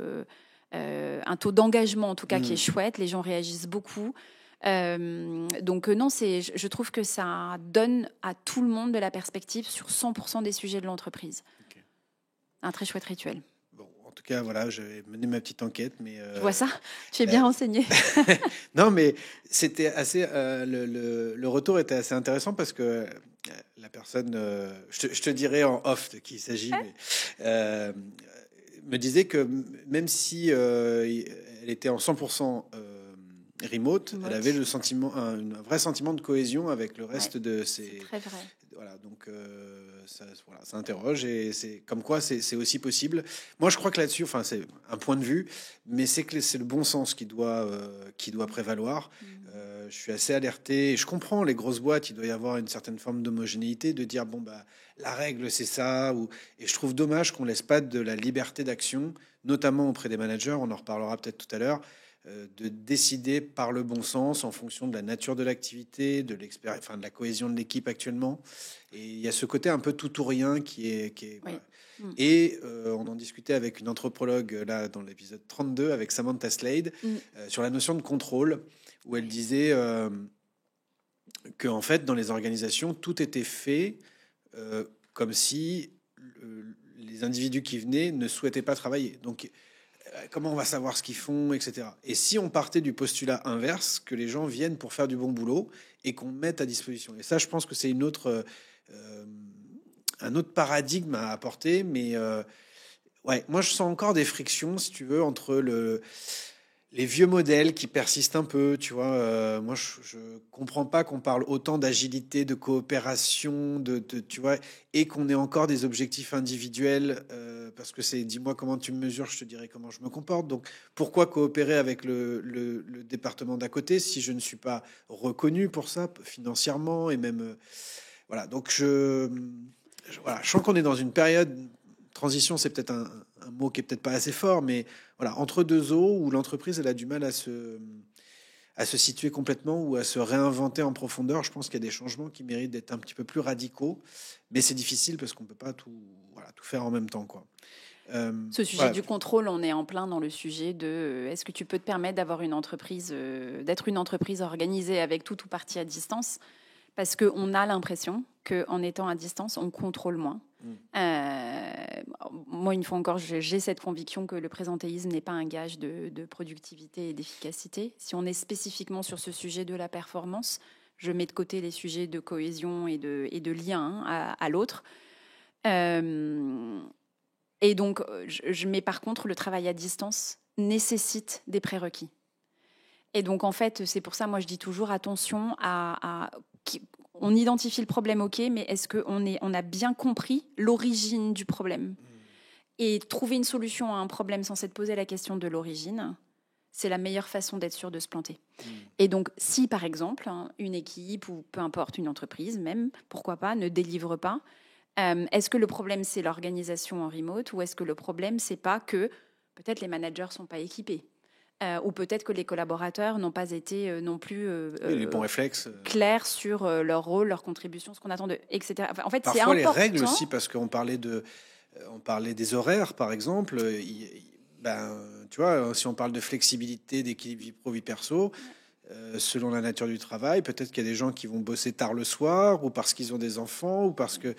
un taux d'engagement en tout cas qui est chouette. Les gens réagissent beaucoup. Donc non, je trouve que ça donne à tout le monde de la perspective sur 100% des sujets de l'entreprise. Okay. Un très chouette rituel. Bon, en tout cas, voilà, j'ai mené ma petite enquête, mais je vois ça. Tu es bien renseigné. Non, mais c'était assez. Le retour était assez intéressant parce que la personne, je te dirai en off de qui il s'agit, mais, me disait que même si elle était en 100% remote, elle avait le sentiment, un vrai sentiment de cohésion avec le reste de ses. C'est très vrai. Voilà, donc ça interroge, et c'est comme quoi c'est aussi possible. Moi, je crois que là-dessus, enfin, c'est un point de vue, mais c'est le bon sens qui doit prévaloir. Je suis assez alerté. Je comprends les grosses boîtes, il doit y avoir une certaine forme d'homogénéité, de dire bon bah la règle c'est ça. Et je trouve dommage qu'on laisse pas de la liberté d'action, notamment auprès des managers. On en reparlera peut-être tout à l'heure. de décider par le bon sens en fonction de la nature de l'activité, de la cohésion de l'équipe actuellement. Et il y a ce côté un peu tout ou rien qui est Oui. voilà. Et on en discutait avec une anthropologue là dans l'épisode 32 avec Samantha Slade sur la notion de contrôle, où elle disait que en fait dans les organisations tout était fait comme si les individus qui venaient ne souhaitaient pas travailler. Donc comment on va savoir ce qu'ils font, etc. Et si on partait du postulat inverse, que les gens viennent pour faire du bon boulot et qu'on mette à disposition. Et ça, je pense que c'est un autre paradigme à apporter. Mais ouais, moi, je sens encore des frictions, si tu veux, entre les vieux modèles qui persistent un peu, tu vois. Moi, je comprends pas qu'on parle autant d'agilité, de coopération, tu vois, et qu'on ait encore des objectifs individuels, parce que c'est dis-moi comment tu me mesures, je te dirai comment je me comporte. Donc, pourquoi coopérer avec le département d'à côté si je ne suis pas reconnu pour ça financièrement et même voilà. Donc, voilà, je sens qu'on est dans une période transition, c'est peut-être un mot qui est peut-être pas assez fort, mais voilà, entre deux eaux où l'entreprise elle a du mal à se situer complètement ou à se réinventer en profondeur. Je pense qu'il y a des changements qui méritent d'être un petit peu plus radicaux, mais c'est difficile parce qu'on peut pas tout faire en même temps, quoi. Ce sujet du contrôle, on est en plein dans le sujet de est-ce que tu peux te permettre d'avoir une entreprise, d'être une entreprise organisée avec tout ou partie à distance, parce qu'on a l'impression qu'en étant à distance, on contrôle moins. Moi, une fois encore, j'ai cette conviction que le présentéisme n'est pas un gage de productivité et d'efficacité. Si on est spécifiquement sur ce sujet de la performance, je mets de côté les sujets de cohésion et de lien à l'autre. Et donc, je mets par contre, le travail à distance nécessite des prérequis. Et donc, en fait, c'est pour ça, moi, je dis toujours attention on identifie le problème, ok, mais est-ce qu'on a bien compris l'origine du problème ? Et trouver une solution à un problème sans s'être posé la question de l'origine, c'est la meilleure façon d'être sûr de se planter. Et donc, si par exemple, une équipe ou peu importe, une entreprise même, pourquoi pas, ne délivre pas, est-ce que le problème, c'est l'organisation en remote ou est-ce que le problème, c'est pas que peut-être les managers ne sont pas équipés ou peut-être que les collaborateurs n'ont pas été non plus les bons réflexes clairs sur leur rôle, leur contribution, ce qu'on attend d'eux, etc. Enfin, en fait, parfois, c'est important. les règles aussi, parce qu'on parlait des horaires, par exemple. Tu vois, si on parle de flexibilité, d'équilibre vie pro, vie perso, selon la nature du travail, peut-être qu'il y a des gens qui vont bosser tard le soir ou parce qu'ils ont des enfants ou parce que...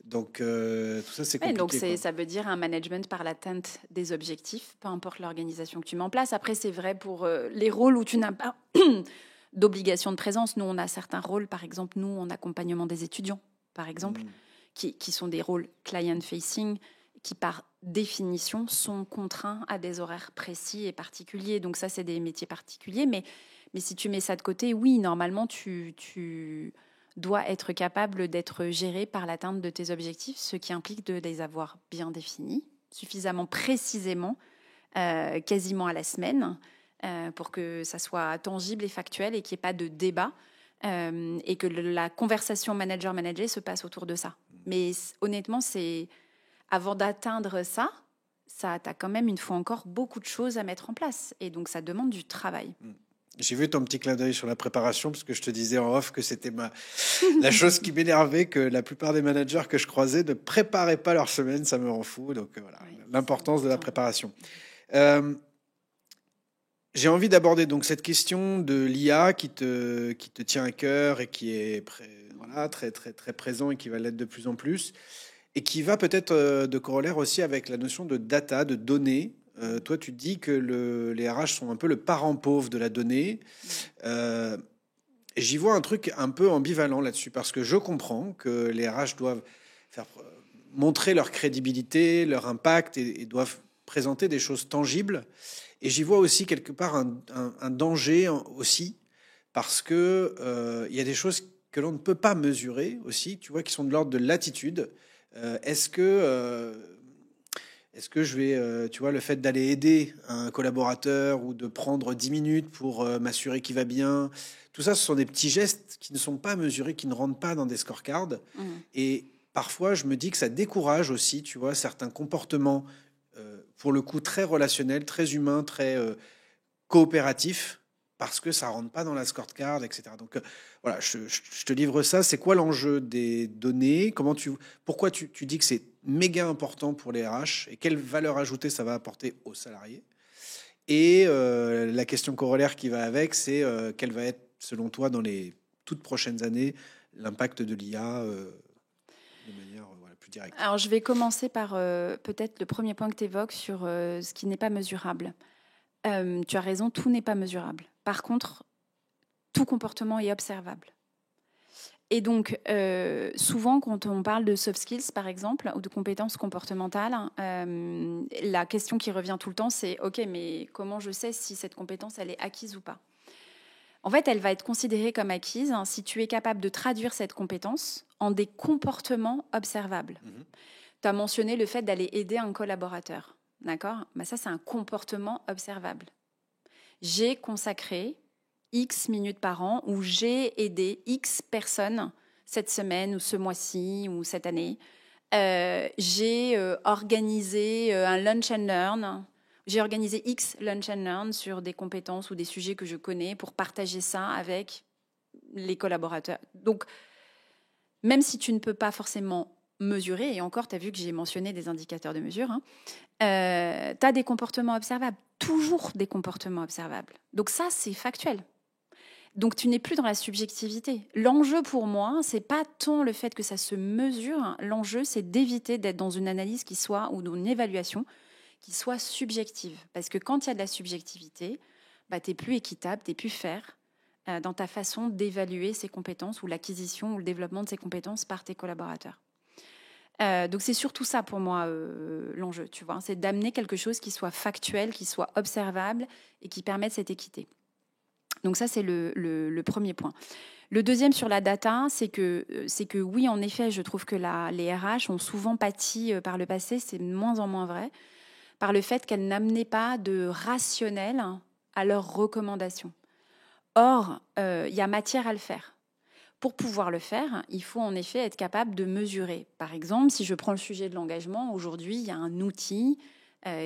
Donc, tout ça, c'est compliqué. Donc, ça veut dire un management par l'atteinte des objectifs, peu importe l'organisation que tu mets en place. Après, c'est vrai pour les rôles où tu n'as pas d'obligation de présence. Nous, on a certains rôles, par exemple, nous, en accompagnement des étudiants, par exemple, qui sont des rôles client-facing, qui, par définition, sont contraints à des horaires précis et particuliers. Donc, ça, c'est des métiers particuliers. Mais si tu mets ça de côté, oui, normalement, tu doit être capable d'être géré par l'atteinte de tes objectifs, ce qui implique de les avoir bien définis, suffisamment précisément, quasiment à la semaine, pour que ça soit tangible et factuel et qu'il n'y ait pas de débat et que la conversation manager-manager se passe autour de ça. Mais honnêtement, avant d'atteindre ça, tu as quand même, une fois encore, beaucoup de choses à mettre en place. Et donc, ça demande du travail. J'ai vu ton petit clin d'œil sur la préparation, parce que je te disais en off que c'était la chose qui m'énervait, que la plupart des managers que je croisais ne préparaient pas leur semaine, ça me rend fou. Donc voilà, l'importance de la préparation. J'ai envie d'aborder donc cette question de l'IA qui te tient à cœur et qui est très, très, très présent et qui va l'être de plus en plus, et qui va peut-être de corollaire aussi avec la notion de data, de données. Toi, tu dis que les RH sont un peu le parent pauvre de la donnée. J'y vois un truc un peu ambivalent là-dessus, parce que je comprends que les RH doivent montrer leur crédibilité, leur impact, et doivent présenter des choses tangibles. Et j'y vois aussi quelque part un danger aussi, parce que y a des choses que l'on ne peut pas mesurer aussi, tu vois, qui sont de l'ordre de l'attitude. Est-ce que je vais, tu vois, le fait d'aller aider un collaborateur ou de prendre 10 minutes pour m'assurer qu'il va bien, tout ça, ce sont des petits gestes qui ne sont pas mesurés, qui ne rentrent pas dans des scorecards. Et parfois, je me dis que ça décourage aussi, tu vois, certains comportements, pour le coup, très relationnels, très humains, très coopératif parce que ça rentre pas dans la scorecard, etc. Donc voilà, je te livre ça. C'est quoi l'enjeu des données? Pourquoi tu dis que c'est méga important pour les RH et quelle valeur ajoutée ça va apporter aux salariés? Et la question corollaire qui va avec, c'est quel va être, selon toi, dans les toutes prochaines années, l'impact de l'IA de manière plus directe? Alors, je vais commencer par peut-être le premier point que tu évoques sur ce qui n'est pas mesurable. Tu as raison, tout n'est pas mesurable. Par contre, tout comportement est observable. Et donc, souvent, quand on parle de soft skills, par exemple, ou de compétences comportementales, la question qui revient tout le temps, c'est « Ok, mais comment je sais si cette compétence, elle est acquise ou pas ?» En fait, elle va être considérée comme acquise si tu es capable de traduire cette compétence en des comportements observables. Tu as mentionné le fait d'aller aider un collaborateur. D'accord ? Ça, c'est un comportement observable. J'ai consacré X minutes par an où j'ai aidé X personnes cette semaine ou ce mois-ci ou cette année. J'ai organisé un lunch and learn. J'ai organisé X lunch and learn sur des compétences ou des sujets que je connais pour partager ça avec les collaborateurs. Donc, même si tu ne peux pas forcément mesurer, et encore, tu as vu que j'ai mentionné des indicateurs de mesure, tu as des comportements observables, toujours des comportements observables. Donc ça, c'est factuel. Donc tu n'es plus dans la subjectivité. L'enjeu pour moi, c'est pas tant le fait que ça se mesure, l'enjeu c'est d'éviter d'être dans une analyse qui soit, ou dans une évaluation qui soit subjective. Parce que quand il y a de la subjectivité, tu n'es plus équitable, tu n'es plus fair dans ta façon d'évaluer ces compétences ou l'acquisition ou le développement de ces compétences par tes collaborateurs. Donc c'est surtout ça pour moi l'enjeu, tu vois, c'est d'amener quelque chose qui soit factuel, qui soit observable et qui permette cette équité. Donc ça, c'est le premier point. Le deuxième sur la data, c'est que oui, en effet, je trouve que les RH ont souvent pâti par le passé, c'est de moins en moins vrai, par le fait qu'elles n'amenaient pas de rationnel à leurs recommandations. Or, il y a matière à le faire. Pour pouvoir le faire, il faut en effet être capable de mesurer. Par exemple, si je prends le sujet de l'engagement, aujourd'hui, il y a un outil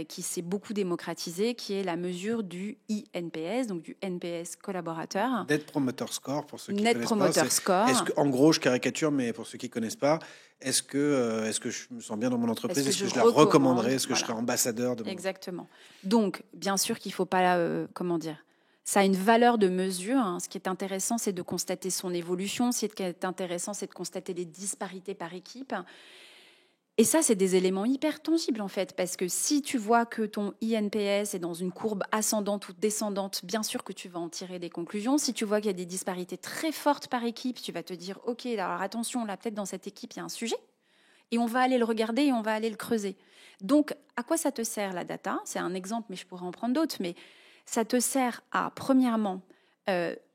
qui s'est beaucoup démocratisé, qui est la mesure du INPS, donc du NPS collaborateur. Net Promoter Score, pour ceux qui Net connaissent Promoter pas. Score. En gros, je caricature, mais pour ceux qui ne connaissent pas, est-ce que je me sens bien dans mon entreprise? Est-ce que je la recommanderais? Est-ce que je serais ambassadeur de mon... Exactement. Donc, bien sûr qu'il ne faut pas, ça a une valeur de mesure. Ce qui est intéressant, c'est de constater son évolution. Ce qui est intéressant, c'est de constater les disparités par équipe. Et ça, c'est des éléments hyper tangibles, en fait, parce que si tu vois que ton INPS est dans une courbe ascendante ou descendante, bien sûr que tu vas en tirer des conclusions. Si tu vois qu'il y a des disparités très fortes par équipe, tu vas te dire, OK, alors attention, là, peut-être dans cette équipe, il y a un sujet. Et on va aller le regarder et on va aller le creuser. Donc, à quoi ça te sert, la data? C'est un exemple, mais je pourrais en prendre d'autres. Mais ça te sert à, premièrement,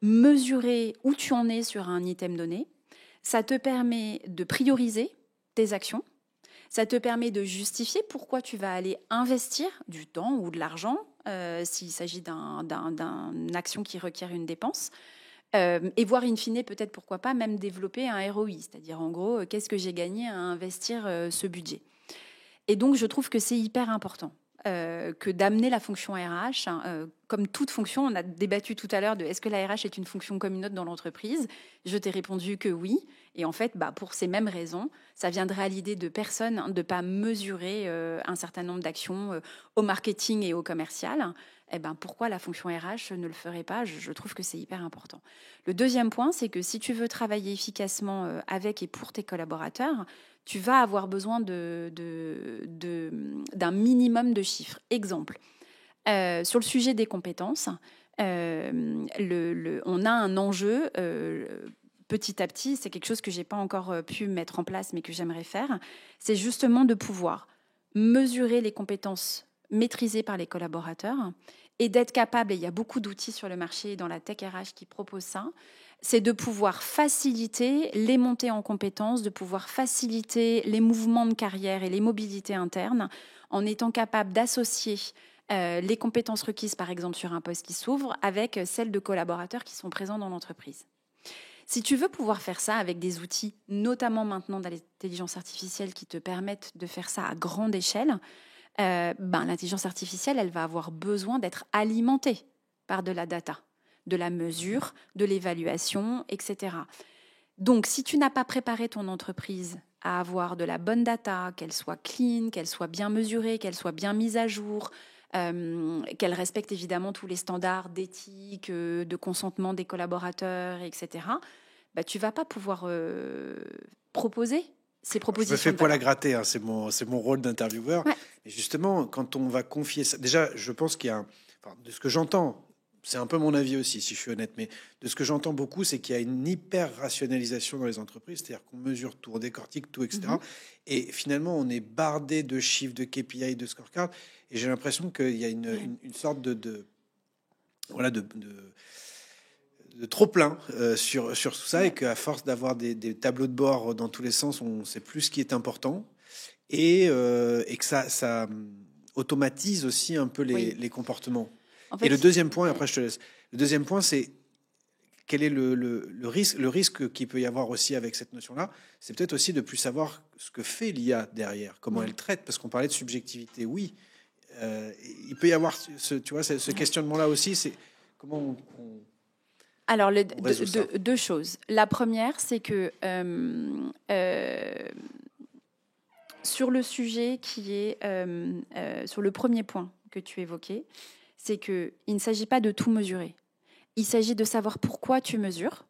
mesurer où tu en es sur un item donné. Ça te permet de prioriser tes actions. Ça te permet de justifier pourquoi tu vas aller investir du temps ou de l'argent s'il s'agit d'une action qui requiert une dépense. Et voir in fine, peut-être pourquoi pas, même développer un ROI. C'est-à-dire, en gros, qu'est-ce que j'ai gagné à investir ce budget. Et donc, je trouve que c'est hyper important que d'amener la fonction RH, comme toute fonction. On a débattu tout à l'heure de est-ce que la RH est une fonction comme une autre dans l'entreprise. Je t'ai répondu que oui. Et en fait, pour ces mêmes raisons, ça viendrait à l'idée de personne de ne pas mesurer un certain nombre d'actions au marketing et au commercial. Pourquoi la fonction RH ne le ferait pas? Je trouve que c'est hyper important. Le deuxième point, c'est que si tu veux travailler efficacement avec et pour tes collaborateurs, tu vas avoir besoin d'un minimum de chiffres. Exemple, sur le sujet des compétences, on a un enjeu petit à petit, c'est quelque chose que je n'ai pas encore pu mettre en place, mais que j'aimerais faire, c'est justement de pouvoir mesurer les compétences maîtrisées par les collaborateurs et d'être capable, et il y a beaucoup d'outils sur le marché dans la tech RH qui proposent ça, c'est de pouvoir faciliter les montées en compétences, de pouvoir faciliter les mouvements de carrière et les mobilités internes en étant capable d'associer les compétences requises, par exemple, sur un poste qui s'ouvre avec celles de collaborateurs qui sont présents dans l'entreprise. Si tu veux pouvoir faire ça avec des outils, notamment maintenant dans l'intelligence artificielle qui te permettent de faire ça à grande échelle, l'intelligence artificielle, elle va avoir besoin d'être alimentée. par de la data, de la mesure, de l'évaluation, etc. Donc, si tu n'as pas préparé ton entreprise à avoir de la bonne data, qu'elle soit clean, qu'elle soit bien mesurée, qu'elle soit bien mise à jour, qu'elle respecte évidemment tous les standards d'éthique, de consentement des collaborateurs, etc., bah, tu ne vas pas pouvoir proposer ces propositions. Je me fais poil à gratter, hein, c'est mon rôle d'intervieweur. Ouais. Et justement, quand on va confier ça, déjà, je pense qu'il y a, de ce que j'entends, c'est un peu mon avis aussi, si je suis honnête, mais de ce que j'entends beaucoup, c'est qu'il y a une hyper-rationalisation dans les entreprises, c'est-à-dire qu'on mesure tout, on décortique tout, etc. Et finalement, on est bardé de chiffres, de KPI, de scorecards, et j'ai l'impression qu'il y a une sorte de trop plein sur tout ça, et qu'à force d'avoir des tableaux de bord dans tous les sens, on ne sait plus ce qui est important, et que ça automatise aussi un peu les comportements. En fait, et le deuxième point, après je te laisse, le deuxième point, c'est quel est le risque qu'il peut y avoir aussi avec cette notion-là. C'est peut-être aussi de plus savoir ce que fait l'IA derrière, comment elle traite, parce qu'on parlait de subjectivité, oui. Il peut y avoir ce questionnement-là aussi, c'est comment on alors, deux choses. La première, c'est que sur le sujet qui est sur le premier point que tu évoquais, c'est qu'il ne s'agit pas de tout mesurer. Il s'agit de savoir pourquoi tu mesures.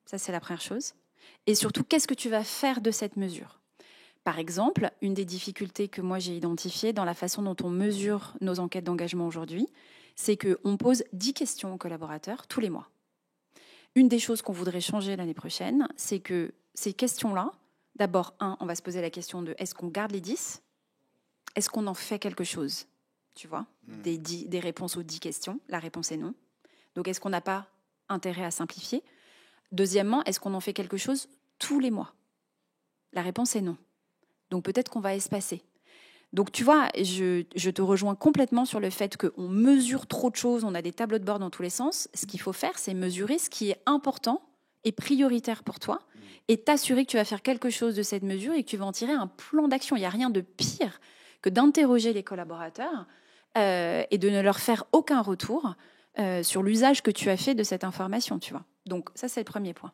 Ça, c'est la première chose. Et surtout, qu'est-ce que tu vas faire de cette mesure ? Par exemple, une des difficultés que moi j'ai identifiées dans la façon dont on mesure nos enquêtes d'engagement aujourd'hui, c'est qu'on pose 10 questions aux collaborateurs tous les mois. Une des choses qu'on voudrait changer l'année prochaine, c'est que ces questions-là, d'abord, on va se poser la question de est-ce qu'on garde les 10 ? Est-ce qu'on en fait quelque chose ? Tu vois, des réponses aux 10 questions, la réponse est non. Donc, est-ce qu'on n'a pas intérêt à simplifier ? Deuxièmement, est-ce qu'on en fait quelque chose tous les mois ? La réponse est non. Donc, peut-être qu'on va espacer. Donc, tu vois, je te rejoins complètement sur le fait qu'on mesure trop de choses, on a des tableaux de bord dans tous les sens. Ce qu'il faut faire, c'est mesurer ce qui est important et prioritaire pour toi et t'assurer que tu vas faire quelque chose de cette mesure et que tu vas en tirer un plan d'action. Il n'y a rien de pire que d'interroger les collaborateurs et de ne leur faire aucun retour sur l'usage que tu as fait de cette information, tu vois. Donc, ça, c'est le premier point.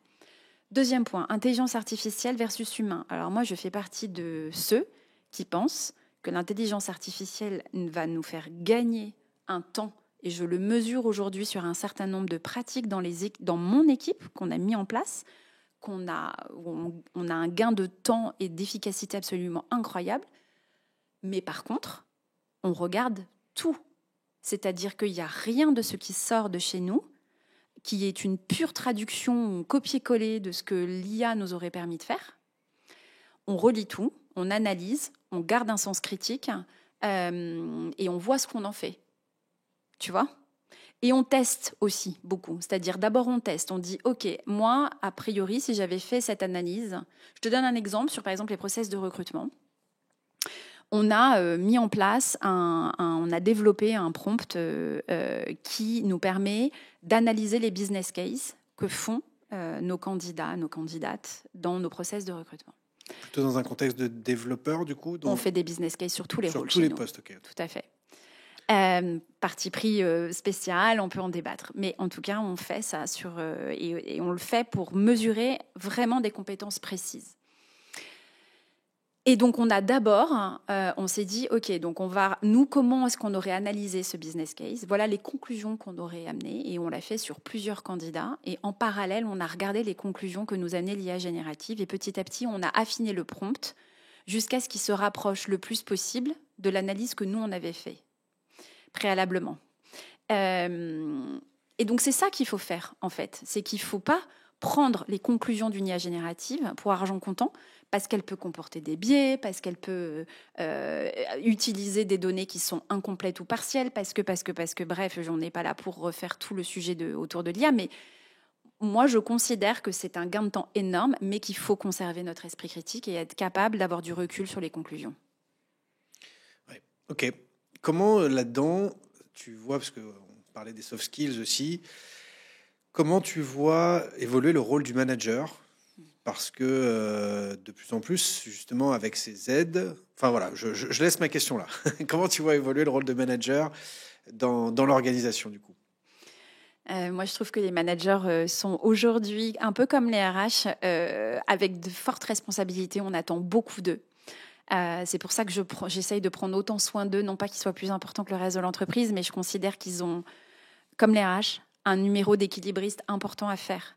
Deuxième point, intelligence artificielle versus humain. Alors, moi, je fais partie de ceux qui pensent que l'intelligence artificielle va nous faire gagner un temps, et je le mesure aujourd'hui sur un certain nombre de pratiques dans mon équipe qu'on a mis en place, on a un gain de temps et d'efficacité absolument incroyable. Mais par contre, on regarde tout. C'est-à-dire qu'il n'y a rien de ce qui sort de chez nous qui est une pure traduction, copier-coller de ce que l'IA nous aurait permis de faire. On relit tout, on analyse, on garde un sens critique et on voit ce qu'on en fait. Tu vois ? Et on teste aussi beaucoup. C'est-à-dire, d'abord, on teste. On dit, OK, moi, a priori, si j'avais fait cette analyse, je te donne un exemple sur, par exemple, les process de recrutement. On a mis en place, on a développé un prompt qui nous permet d'analyser les business cases que font nos candidats, nos candidates dans nos process de recrutement. Plutôt dans un contexte de développeur, du coup On fait des business cases sur tous les rôles. Sur tous les postes, OK. Tout à fait. Parti pris spécial, on peut en débattre. Mais en tout cas, on fait ça et on le fait pour mesurer vraiment des compétences précises. Et donc, on a d'abord, on s'est dit, OK, donc comment est-ce qu'on aurait analysé ce business case ? Voilà les conclusions qu'on aurait amenées et on l'a fait sur plusieurs candidats. Et en parallèle, on a regardé les conclusions que nous amenait l'IA générative et petit à petit, on a affiné le prompt jusqu'à ce qu'il se rapproche le plus possible de l'analyse que nous, on avait fait préalablement. Et donc, c'est ça qu'il faut faire, en fait. C'est qu'il ne faut pas prendre les conclusions d'une IA générative pour argent comptant, parce qu'elle peut comporter des biais, parce qu'elle peut utiliser des données qui sont incomplètes ou partielles, parce que bref, j'en ai pas là pour refaire tout le sujet autour de l'IA, mais moi, je considère que c'est un gain de temps énorme, mais qu'il faut conserver notre esprit critique et être capable d'avoir du recul sur les conclusions. Ouais. OK. Comment, là-dedans, tu vois, parce qu'on parlait des soft skills aussi, comment tu vois évoluer le rôle du manager ? Parce que de plus en plus, justement, avec ces aides... Enfin voilà, je laisse ma question là. Comment tu vois évoluer le rôle de manager dans l'organisation, du coup ? Moi, je trouve que les managers sont aujourd'hui un peu comme les RH, avec de fortes responsabilités. On attend beaucoup d'eux. C'est pour ça que j'essaye de prendre autant soin d'eux, non pas qu'ils soient plus importants que le reste de l'entreprise, mais je considère qu'ils ont, comme les RH, un numéro d'équilibriste important à faire.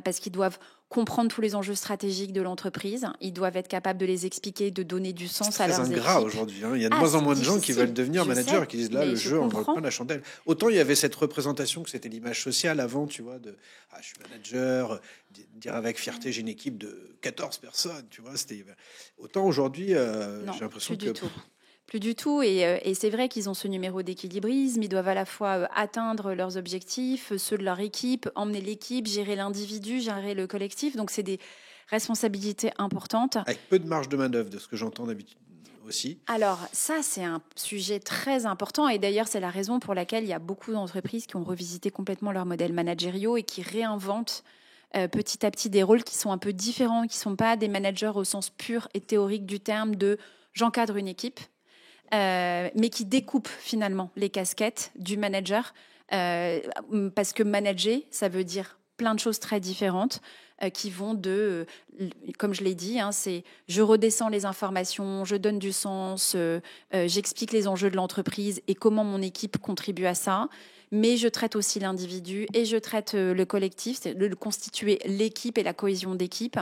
Parce qu'ils doivent comprendre tous les enjeux stratégiques de l'entreprise, ils doivent être capables de les expliquer, de donner du sens à leurs équipes. C'est très ingrat aujourd'hui. Il y a de moins en moins de gens qui veulent devenir managers et qui disent là, le jeu, on ne vole pas la chandelle. Autant il y avait cette représentation que c'était l'image sociale avant, tu vois, de je suis manager, dire avec fierté, j'ai une équipe de 14 personnes, tu vois. Autant aujourd'hui, j'ai l'impression que... Plus du tout. Et c'est vrai qu'ils ont ce numéro d'équilibrisme. Ils doivent à la fois atteindre leurs objectifs, ceux de leur équipe, emmener l'équipe, gérer l'individu, gérer le collectif. Donc, c'est des responsabilités importantes. Avec peu de marge de manœuvre, de ce que j'entends d'habitude aussi. Alors, ça, c'est un sujet très important. Et d'ailleurs, c'est la raison pour laquelle il y a beaucoup d'entreprises qui ont revisité complètement leurs modèles managériaux et qui réinventent petit à petit des rôles qui sont un peu différents, qui ne sont pas des managers au sens pur et théorique du terme de « j'encadre une équipe ». Mais qui découpe finalement les casquettes du manager, parce que manager, ça veut dire plein de choses très différentes qui vont de, comme je l'ai dit, c'est je redescends les informations, je donne du sens, j'explique les enjeux de l'entreprise et comment mon équipe contribue à ça, mais je traite aussi l'individu et je traite le collectif, c'est de constituer l'équipe et la cohésion d'équipe.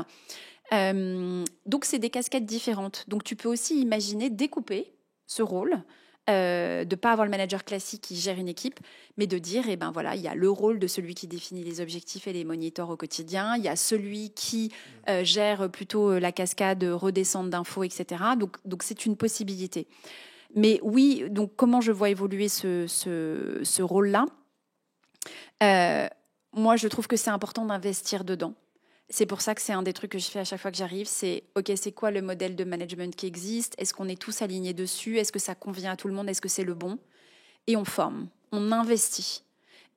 Donc c'est des casquettes différentes. Donc tu peux aussi imaginer découper ce rôle, de ne pas avoir le manager classique qui gère une équipe, mais de dire, voilà, il y a le rôle de celui qui définit les objectifs et les monitors au quotidien, il y a celui qui gère plutôt la cascade, redescente d'infos, etc. Donc c'est une possibilité. Mais oui, donc comment je vois évoluer ce rôle-là, moi, je trouve que c'est important d'investir dedans. C'est pour ça que c'est un des trucs que je fais à chaque fois que j'arrive, c'est OK, c'est quoi le modèle de management qui existe? Est-ce qu'on est tous alignés dessus? Est-ce que ça convient à tout le monde? Est-ce que c'est le bon? Et on forme, on investit.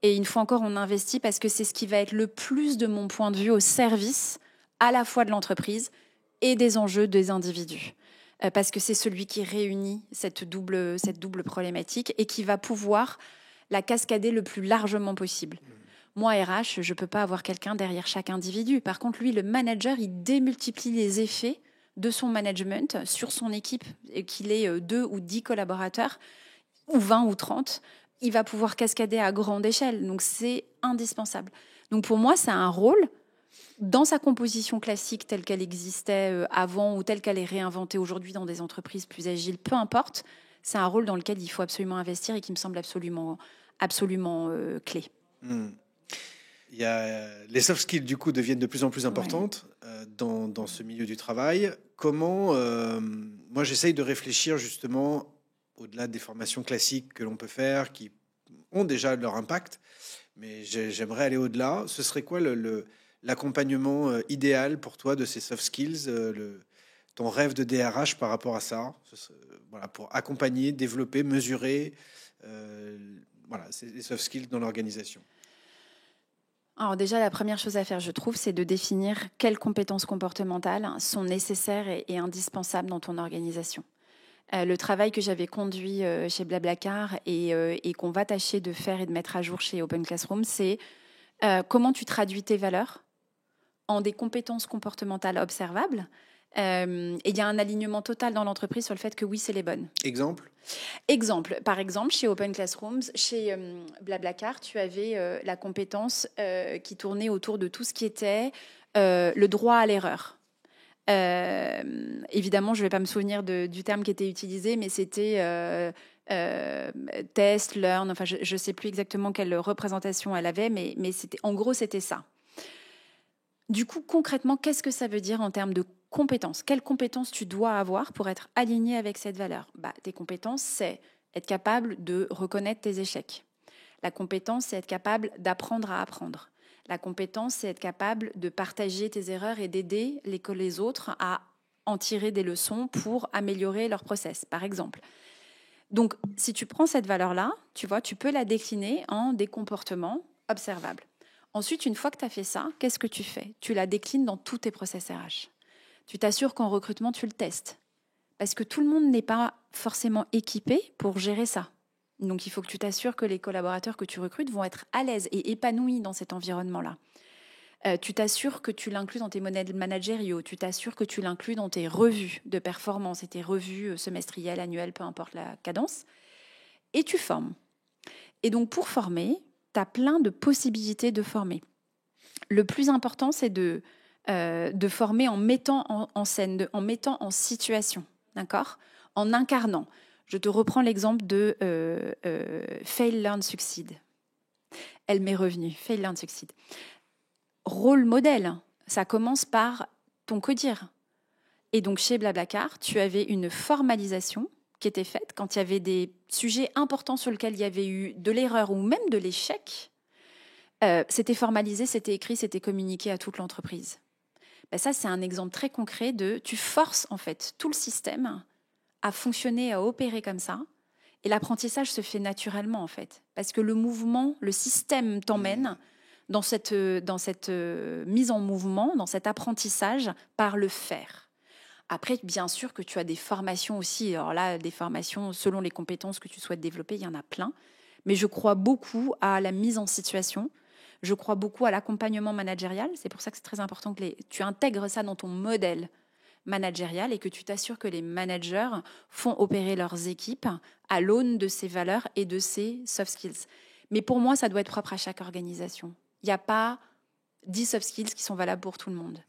Et une fois encore, on investit parce que c'est ce qui va être le plus, de mon point de vue, au service à la fois de l'entreprise et des enjeux des individus. Parce que c'est celui qui réunit cette double problématique et qui va pouvoir la cascader le plus largement possible. Moi, RH, je ne peux pas avoir quelqu'un derrière chaque individu. Par contre, lui, le manager, il démultiplie les effets de son management sur son équipe, qu'il ait 2 ou 10 collaborateurs, ou 20 ou 30. Il va pouvoir cascader à grande échelle. Donc, c'est indispensable. Donc, pour moi, c'est un rôle, dans sa composition classique telle qu'elle existait avant ou telle qu'elle est réinventée aujourd'hui dans des entreprises plus agiles, peu importe, c'est un rôle dans lequel il faut absolument investir et qui me semble absolument clé. Les soft skills, du coup, deviennent de plus en plus importantes dans ce milieu du travail. Comment moi, j'essaye de réfléchir justement au-delà des formations classiques que l'on peut faire, qui ont déjà leur impact, mais j'aimerais aller au-delà. Ce serait quoi l'accompagnement idéal pour toi de ces soft skills, ton rêve de DRH par rapport à ça, pour accompagner, développer, mesurer ces soft skills dans l'organisation? Alors déjà, la première chose à faire, je trouve, c'est de définir quelles compétences comportementales sont nécessaires et indispensables dans ton organisation. Le travail que j'avais conduit chez Blablacar et qu'on va tâcher de faire et de mettre à jour chez Open Classroom, c'est comment tu traduis tes valeurs en des compétences comportementales observables. Et il y a un alignement total dans l'entreprise sur le fait que oui, c'est les bonnes. Exemple, par exemple, chez Open Classrooms, chez Blablacar, tu avais la compétence qui tournait autour de tout ce qui était le droit à l'erreur. Évidemment, je ne vais pas me souvenir du terme qui était utilisé, mais c'était test, learn, enfin je ne sais plus exactement quelle représentation elle avait, mais en gros, c'était ça. Du coup, concrètement, qu'est-ce que ça veut dire en termes de compétences? Quelles compétences tu dois avoir pour être aligné avec cette valeur? Tes compétences, c'est être capable de reconnaître tes échecs. La compétence, c'est être capable d'apprendre à apprendre. La compétence, c'est être capable de partager tes erreurs et d'aider les autres à en tirer des leçons pour améliorer leur process, par exemple. Donc, si tu prends cette valeur-là, tu vois, tu peux la décliner en des comportements observables. Ensuite, une fois que tu as fait ça, qu'est-ce que tu fais? Tu la déclines dans tous tes process RH. Tu t'assures qu'en recrutement, tu le testes. Parce que tout le monde n'est pas forcément équipé pour gérer ça. Donc, il faut que tu t'assures que les collaborateurs que tu recrutes vont être à l'aise et épanouis dans cet environnement-là. Tu t'assures que tu l'inclus dans tes modèles managériaux, tu t'assures que tu l'inclus dans tes revues de performance et tes revues semestrielles, annuelles, peu importe la cadence, et tu formes. Et donc, pour former, tu as plein de possibilités de former. Le plus important, c'est de former en mettant en scène, en mettant en situation, d'accord ? En incarnant. Je te reprends l'exemple de Fail, Learn, Succeed. Elle m'est revenue, Fail, Learn, Succeed. Rôle modèle, ça commence par ton codir. Et donc, chez Blablacar, tu avais une formalisation qui était faite quand il y avait des sujets importants sur lesquels il y avait eu de l'erreur ou même de l'échec. C'était formalisé, c'était écrit, c'était communiqué à toute l'entreprise. Ça, c'est un exemple très concret de tu forces en fait tout le système à fonctionner, à opérer comme ça. Et l'apprentissage se fait naturellement en fait. Parce que le mouvement, le système t'emmène dans cette mise en mouvement, dans cet apprentissage par le faire. Après, bien sûr que tu as des formations aussi. Alors là, des formations selon les compétences que tu souhaites développer, il y en a plein. Mais je crois beaucoup à la mise en situation. Je crois beaucoup à l'accompagnement managérial. C'est pour ça que c'est très important que tu intègres ça dans ton modèle managérial et que tu t'assures que les managers font opérer leurs équipes à l'aune de ces valeurs et de ces soft skills. Mais pour moi, ça doit être propre à chaque organisation. Il n'y a pas 10 soft skills qui sont valables pour tout le monde.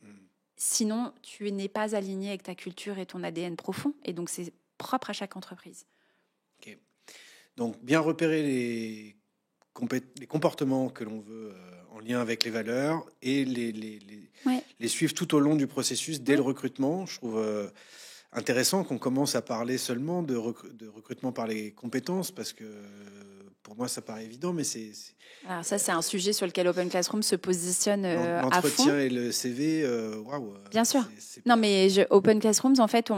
Sinon, tu n'es pas aligné avec ta culture et ton ADN profond. Et donc, c'est propre à chaque entreprise. Ok. Donc, bien repérer les comportements que l'on veut en lien avec les valeurs et les suivre tout au long du processus dès le recrutement. Je trouve intéressant qu'on commence à parler seulement de recrutement par les compétences parce que pour moi, ça paraît évident, mais Alors ça, c'est un sujet sur lequel Open Classroom se positionne à fond. L'entretien et le CV, waouh. Bien sûr. Non, mais Open Classrooms, en fait,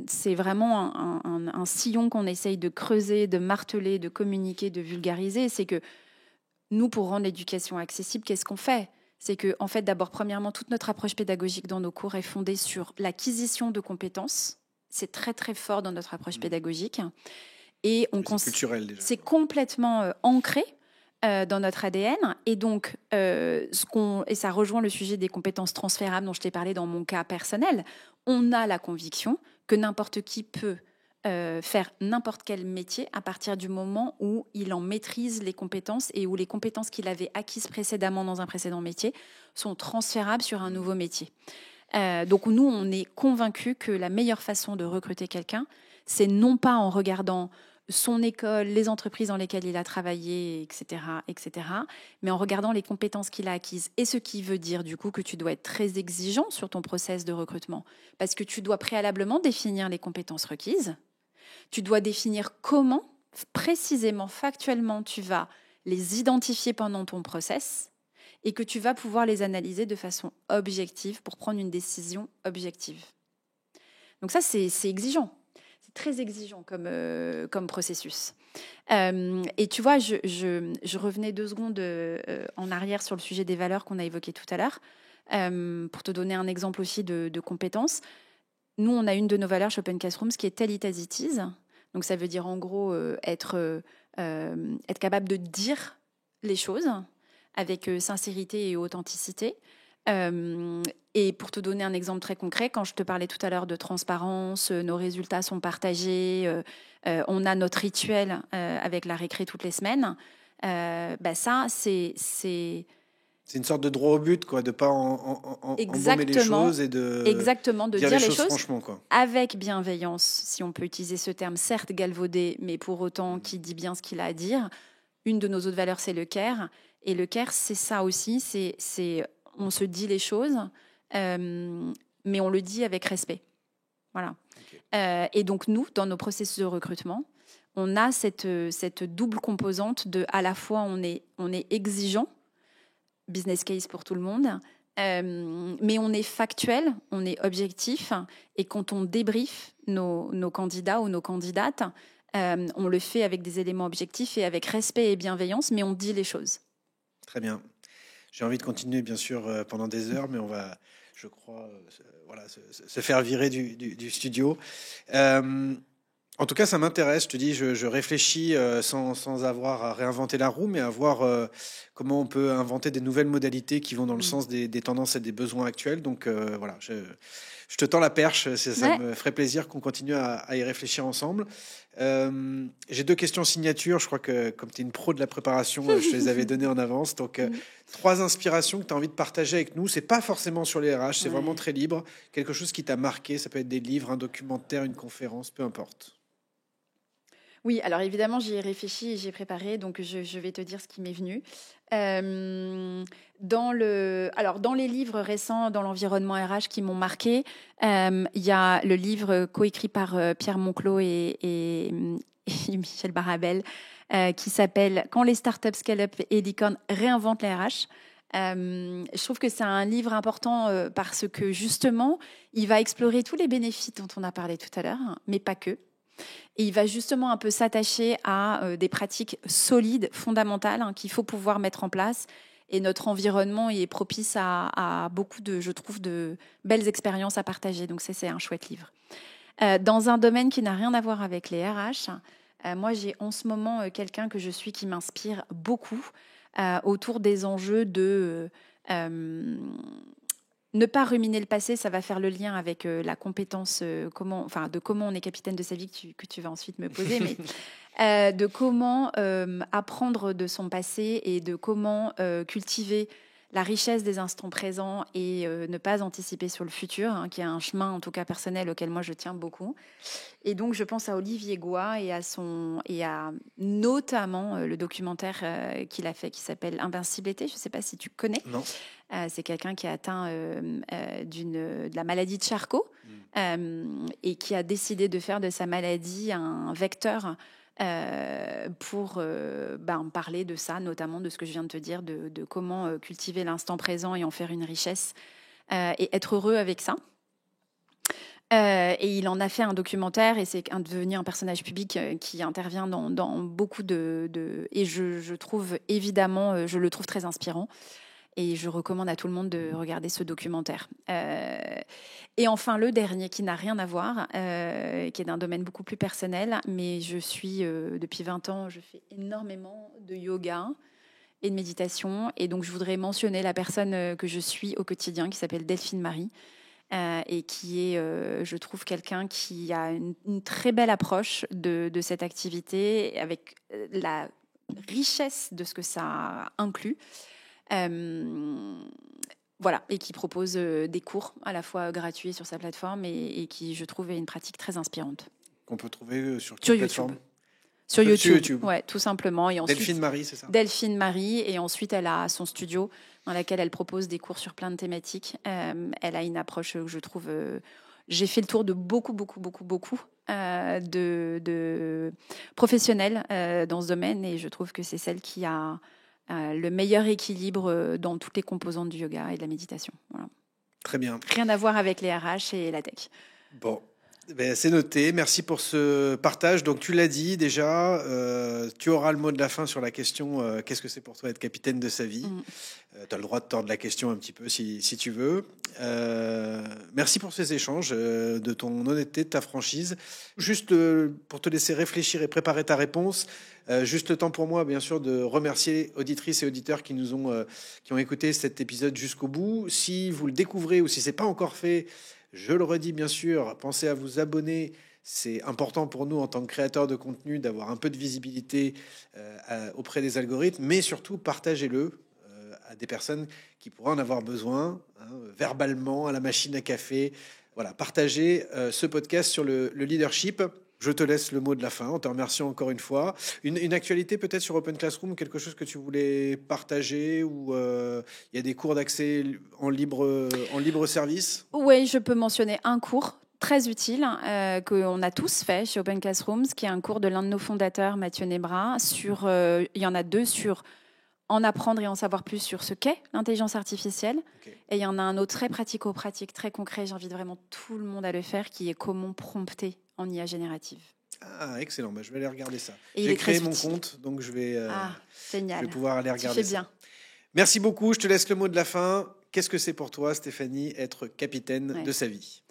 c'est vraiment un sillon qu'on essaye de creuser, de marteler, de communiquer, de vulgariser. C'est que nous, pour rendre l'éducation accessible, qu'est-ce qu'on fait ? C'est que, en fait, d'abord, premièrement, toute notre approche pédagogique dans nos cours est fondée sur l'acquisition de compétences. C'est très, très fort dans notre approche pédagogique. Et c'est culturel déjà. C'est complètement ancré dans notre ADN. Et donc, et ça rejoint le sujet des compétences transférables dont je t'ai parlé dans mon cas personnel. On a la conviction que n'importe qui peut faire n'importe quel métier à partir du moment où il en maîtrise les compétences et où les compétences qu'il avait acquises précédemment dans un précédent métier sont transférables sur un nouveau métier. Donc nous, on est convaincus que la meilleure façon de recruter quelqu'un, c'est non pas en regardant son école, les entreprises dans lesquelles il a travaillé, etc., mais en regardant les compétences qu'il a acquises. Et ce qui veut dire du coup que tu dois être très exigeant sur ton process de recrutement, parce que tu dois préalablement définir les compétences requises. Tu dois définir comment, précisément, factuellement, tu vas les identifier pendant ton process et que tu vas pouvoir les analyser de façon objective pour prendre une décision objective. Donc ça, c'est exigeant. C'est très exigeant comme processus. Et tu vois, je revenais 2 secondes en arrière sur le sujet des valeurs qu'on a évoqué tout à l'heure, pour te donner un exemple aussi de compétences. Nous, on a une de nos valeurs chez Open Classrooms qui est Tell it as it is. Donc ça veut dire en gros être capable de dire les choses avec sincérité et authenticité. Et pour te donner un exemple très concret, quand je te parlais tout à l'heure de transparence, nos résultats sont partagés, on a notre rituel avec la récré toutes les semaines. Ça, c'est une sorte de droit au but, quoi, de pas embaumer les choses et de dire les choses franchement, quoi. Avec bienveillance, si on peut utiliser ce terme, certes galvaudé, mais pour autant qui dit bien ce qu'il a à dire. Une de nos autres valeurs, c'est le care. Et le care, c'est ça aussi, c'est on se dit les choses, mais on le dit avec respect. Voilà. Okay. Et donc nous, dans nos processus de recrutement, on a cette double composante de à la fois on est exigeant, business case pour tout le monde, mais on est factuel, on est objectif, et quand on débriefe nos candidats ou nos candidates, on le fait avec des éléments objectifs et avec respect et bienveillance, mais on dit les choses. Très bien. J'ai envie de continuer, bien sûr, pendant des heures, mais on va, je crois, se faire virer du studio. En tout cas, ça m'intéresse. Je te dis, je réfléchis sans avoir à réinventer la roue, mais à voir comment on peut inventer des nouvelles modalités qui vont dans le sens des tendances et des besoins actuels. Donc voilà, je te tends la perche. Ça me ferait plaisir qu'on continue à y réfléchir ensemble. J'ai 2 questions signature. Je crois que comme tu es une pro de la préparation, je te les avais données en avance. Donc 3 inspirations que tu as envie de partager avec nous. C'est pas forcément sur les RH, c'est vraiment très libre. Quelque chose qui t'a marqué. Ça peut être des livres, un documentaire, une conférence, peu importe. Oui, alors évidemment, j'y ai réfléchi et j'ai préparé, donc je vais te dire ce qui m'est venu. Dans les livres récents dans l'environnement RH qui m'ont marqué, il y a le livre coécrit par Pierre Monclos et Michel Barabel qui s'appelle « Quand les startups scale-up et licornes réinventent les RH ». Je trouve que c'est un livre important parce que justement, il va explorer tous les bénéfices dont on a parlé tout à l'heure, mais pas que. Et il va justement un peu s'attacher à des pratiques solides, fondamentales, qu'il faut pouvoir mettre en place. Et notre environnement est propice à beaucoup je trouve, de belles expériences à partager. Donc c'est un chouette livre. Dans un domaine qui n'a rien à voir avec les RH, moi j'ai en ce moment quelqu'un que je suis qui m'inspire beaucoup autour des enjeux de... ne pas ruminer le passé, ça va faire le lien avec la compétence, comment on est capitaine de sa vie que tu vas ensuite me poser, mais de comment apprendre de son passé et de comment cultiver la richesse des instants présents et ne pas anticiper sur le futur, qui est un chemin, en tout cas personnel, auquel moi je tiens beaucoup. Et donc je pense à Olivier Goy et à notamment le documentaire qu'il a fait qui s'appelle Invincibilité. Je ne sais pas si tu connais. Non. C'est quelqu'un qui est atteint de la maladie de Charcot et qui a décidé de faire de sa maladie un vecteur pour parler de ça, notamment de ce que je viens de te dire, de comment cultiver l'instant présent et en faire une richesse et être heureux avec ça. Et il en a fait un documentaire et c'est devenu un personnage public qui intervient dans beaucoup et je trouve évidemment, je le trouve très inspirant. Et je recommande à tout le monde de regarder ce documentaire. Et enfin, le dernier, qui n'a rien à voir, qui est d'un domaine beaucoup plus personnel, mais je suis, depuis 20 ans, je fais énormément de yoga et de méditation. Et donc, je voudrais mentionner la personne que je suis au quotidien, qui s'appelle Delphine Marie, et qui est, je trouve, quelqu'un qui a une très belle approche de cette activité, avec la richesse de ce que ça inclut. Voilà, et qui propose des cours à la fois gratuits sur sa plateforme et qui, je trouve, est une pratique très inspirante. Qu'on peut trouver sur YouTube. Sur YouTube, ouais, tout simplement. Et ensuite, Delphine Marie, c'est ça ? Delphine Marie, et ensuite elle a son studio dans lequel elle propose des cours sur plein de thématiques. Elle a une approche que je trouve... j'ai fait le tour de beaucoup de professionnels dans ce domaine, et je trouve que c'est celle qui a le meilleur équilibre dans toutes les composantes du yoga et de la méditation. Voilà. Très bien. Rien à voir avec les RH et la tech. Bon, c'est noté. Merci pour ce partage. Donc, tu l'as dit déjà, tu auras le mot de la fin sur la question qu'est-ce que c'est pour toi être capitaine de sa vie ? Tu as le droit de tordre la question un petit peu si tu veux. Merci pour ces échanges, de ton honnêteté, de ta franchise. Juste pour te laisser réfléchir et préparer ta réponse, juste le temps pour moi, bien sûr, de remercier auditrices et auditeurs qui ont écouté cet épisode jusqu'au bout. Si vous le découvrez ou si c'est pas encore fait, je le redis bien sûr, pensez à vous abonner. C'est important pour nous en tant que créateurs de contenu d'avoir un peu de visibilité auprès des algorithmes, mais surtout partagez-le à des personnes qui pourraient en avoir besoin, verbalement, à la machine à café. Voilà, partagez ce podcast sur le leadership. Je te laisse le mot de la fin en te remerciant encore une fois. Une actualité peut-être sur Open Classroom, quelque chose que tu voulais partager, ou il y a des cours d'accès en libre service ? Oui, je peux mentionner un cours très utile qu'on a tous fait chez Open Classrooms, qui est un cours de l'un de nos fondateurs, Mathieu Nebra. Il y en a 2 sur en apprendre et en savoir plus sur ce qu'est l'intelligence artificielle. Okay. Et il y en a un autre très pratico-pratique, très concret, j'invite vraiment tout le monde à le faire, qui est comment prompter en IA générative. Ah, excellent, je vais aller regarder ça. Et j'ai créé mon compte, donc je vais pouvoir aller regarder ça. Bien. Merci beaucoup, je te laisse le mot de la fin. Qu'est-ce que c'est pour toi, Stéphanie, être capitaine de sa vie ?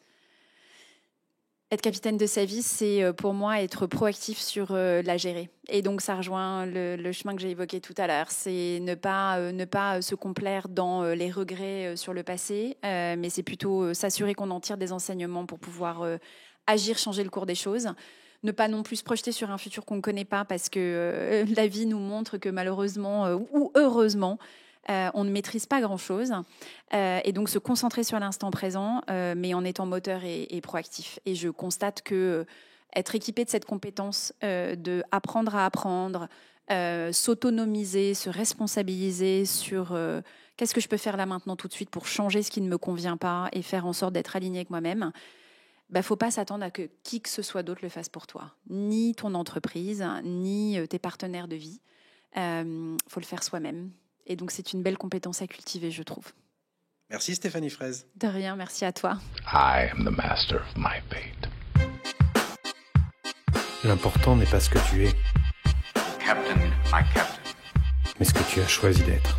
Être capitaine de sa vie, c'est pour moi être proactif sur la gérer. Et donc, ça rejoint le chemin que j'ai évoqué tout à l'heure. C'est ne pas se complaire dans les regrets sur le passé, mais c'est plutôt s'assurer qu'on en tire des enseignements pour pouvoir agir, changer le cours des choses. Ne pas non plus se projeter sur un futur qu'on ne connaît pas parce que la vie nous montre que malheureusement ou heureusement, on ne maîtrise pas grand-chose. Et donc, se concentrer sur l'instant présent, mais en étant moteur et proactif. Et je constate que être équipé de cette compétence de apprendre à apprendre, s'autonomiser, se responsabiliser sur qu'est-ce que je peux faire là maintenant tout de suite pour changer ce qui ne me convient pas et faire en sorte d'être aligné avec moi-même, faut pas s'attendre à que qui que ce soit d'autre le fasse pour toi. Ni ton entreprise, ni tes partenaires de vie. Faut le faire soi-même. Et donc, c'est une belle compétence à cultiver, je trouve. Merci Stéphanie Fraise. De rien, merci à toi. I am the master of my fate. L'important n'est pas ce que tu es, Captain, my captain. mais ce que tu as choisi d'être.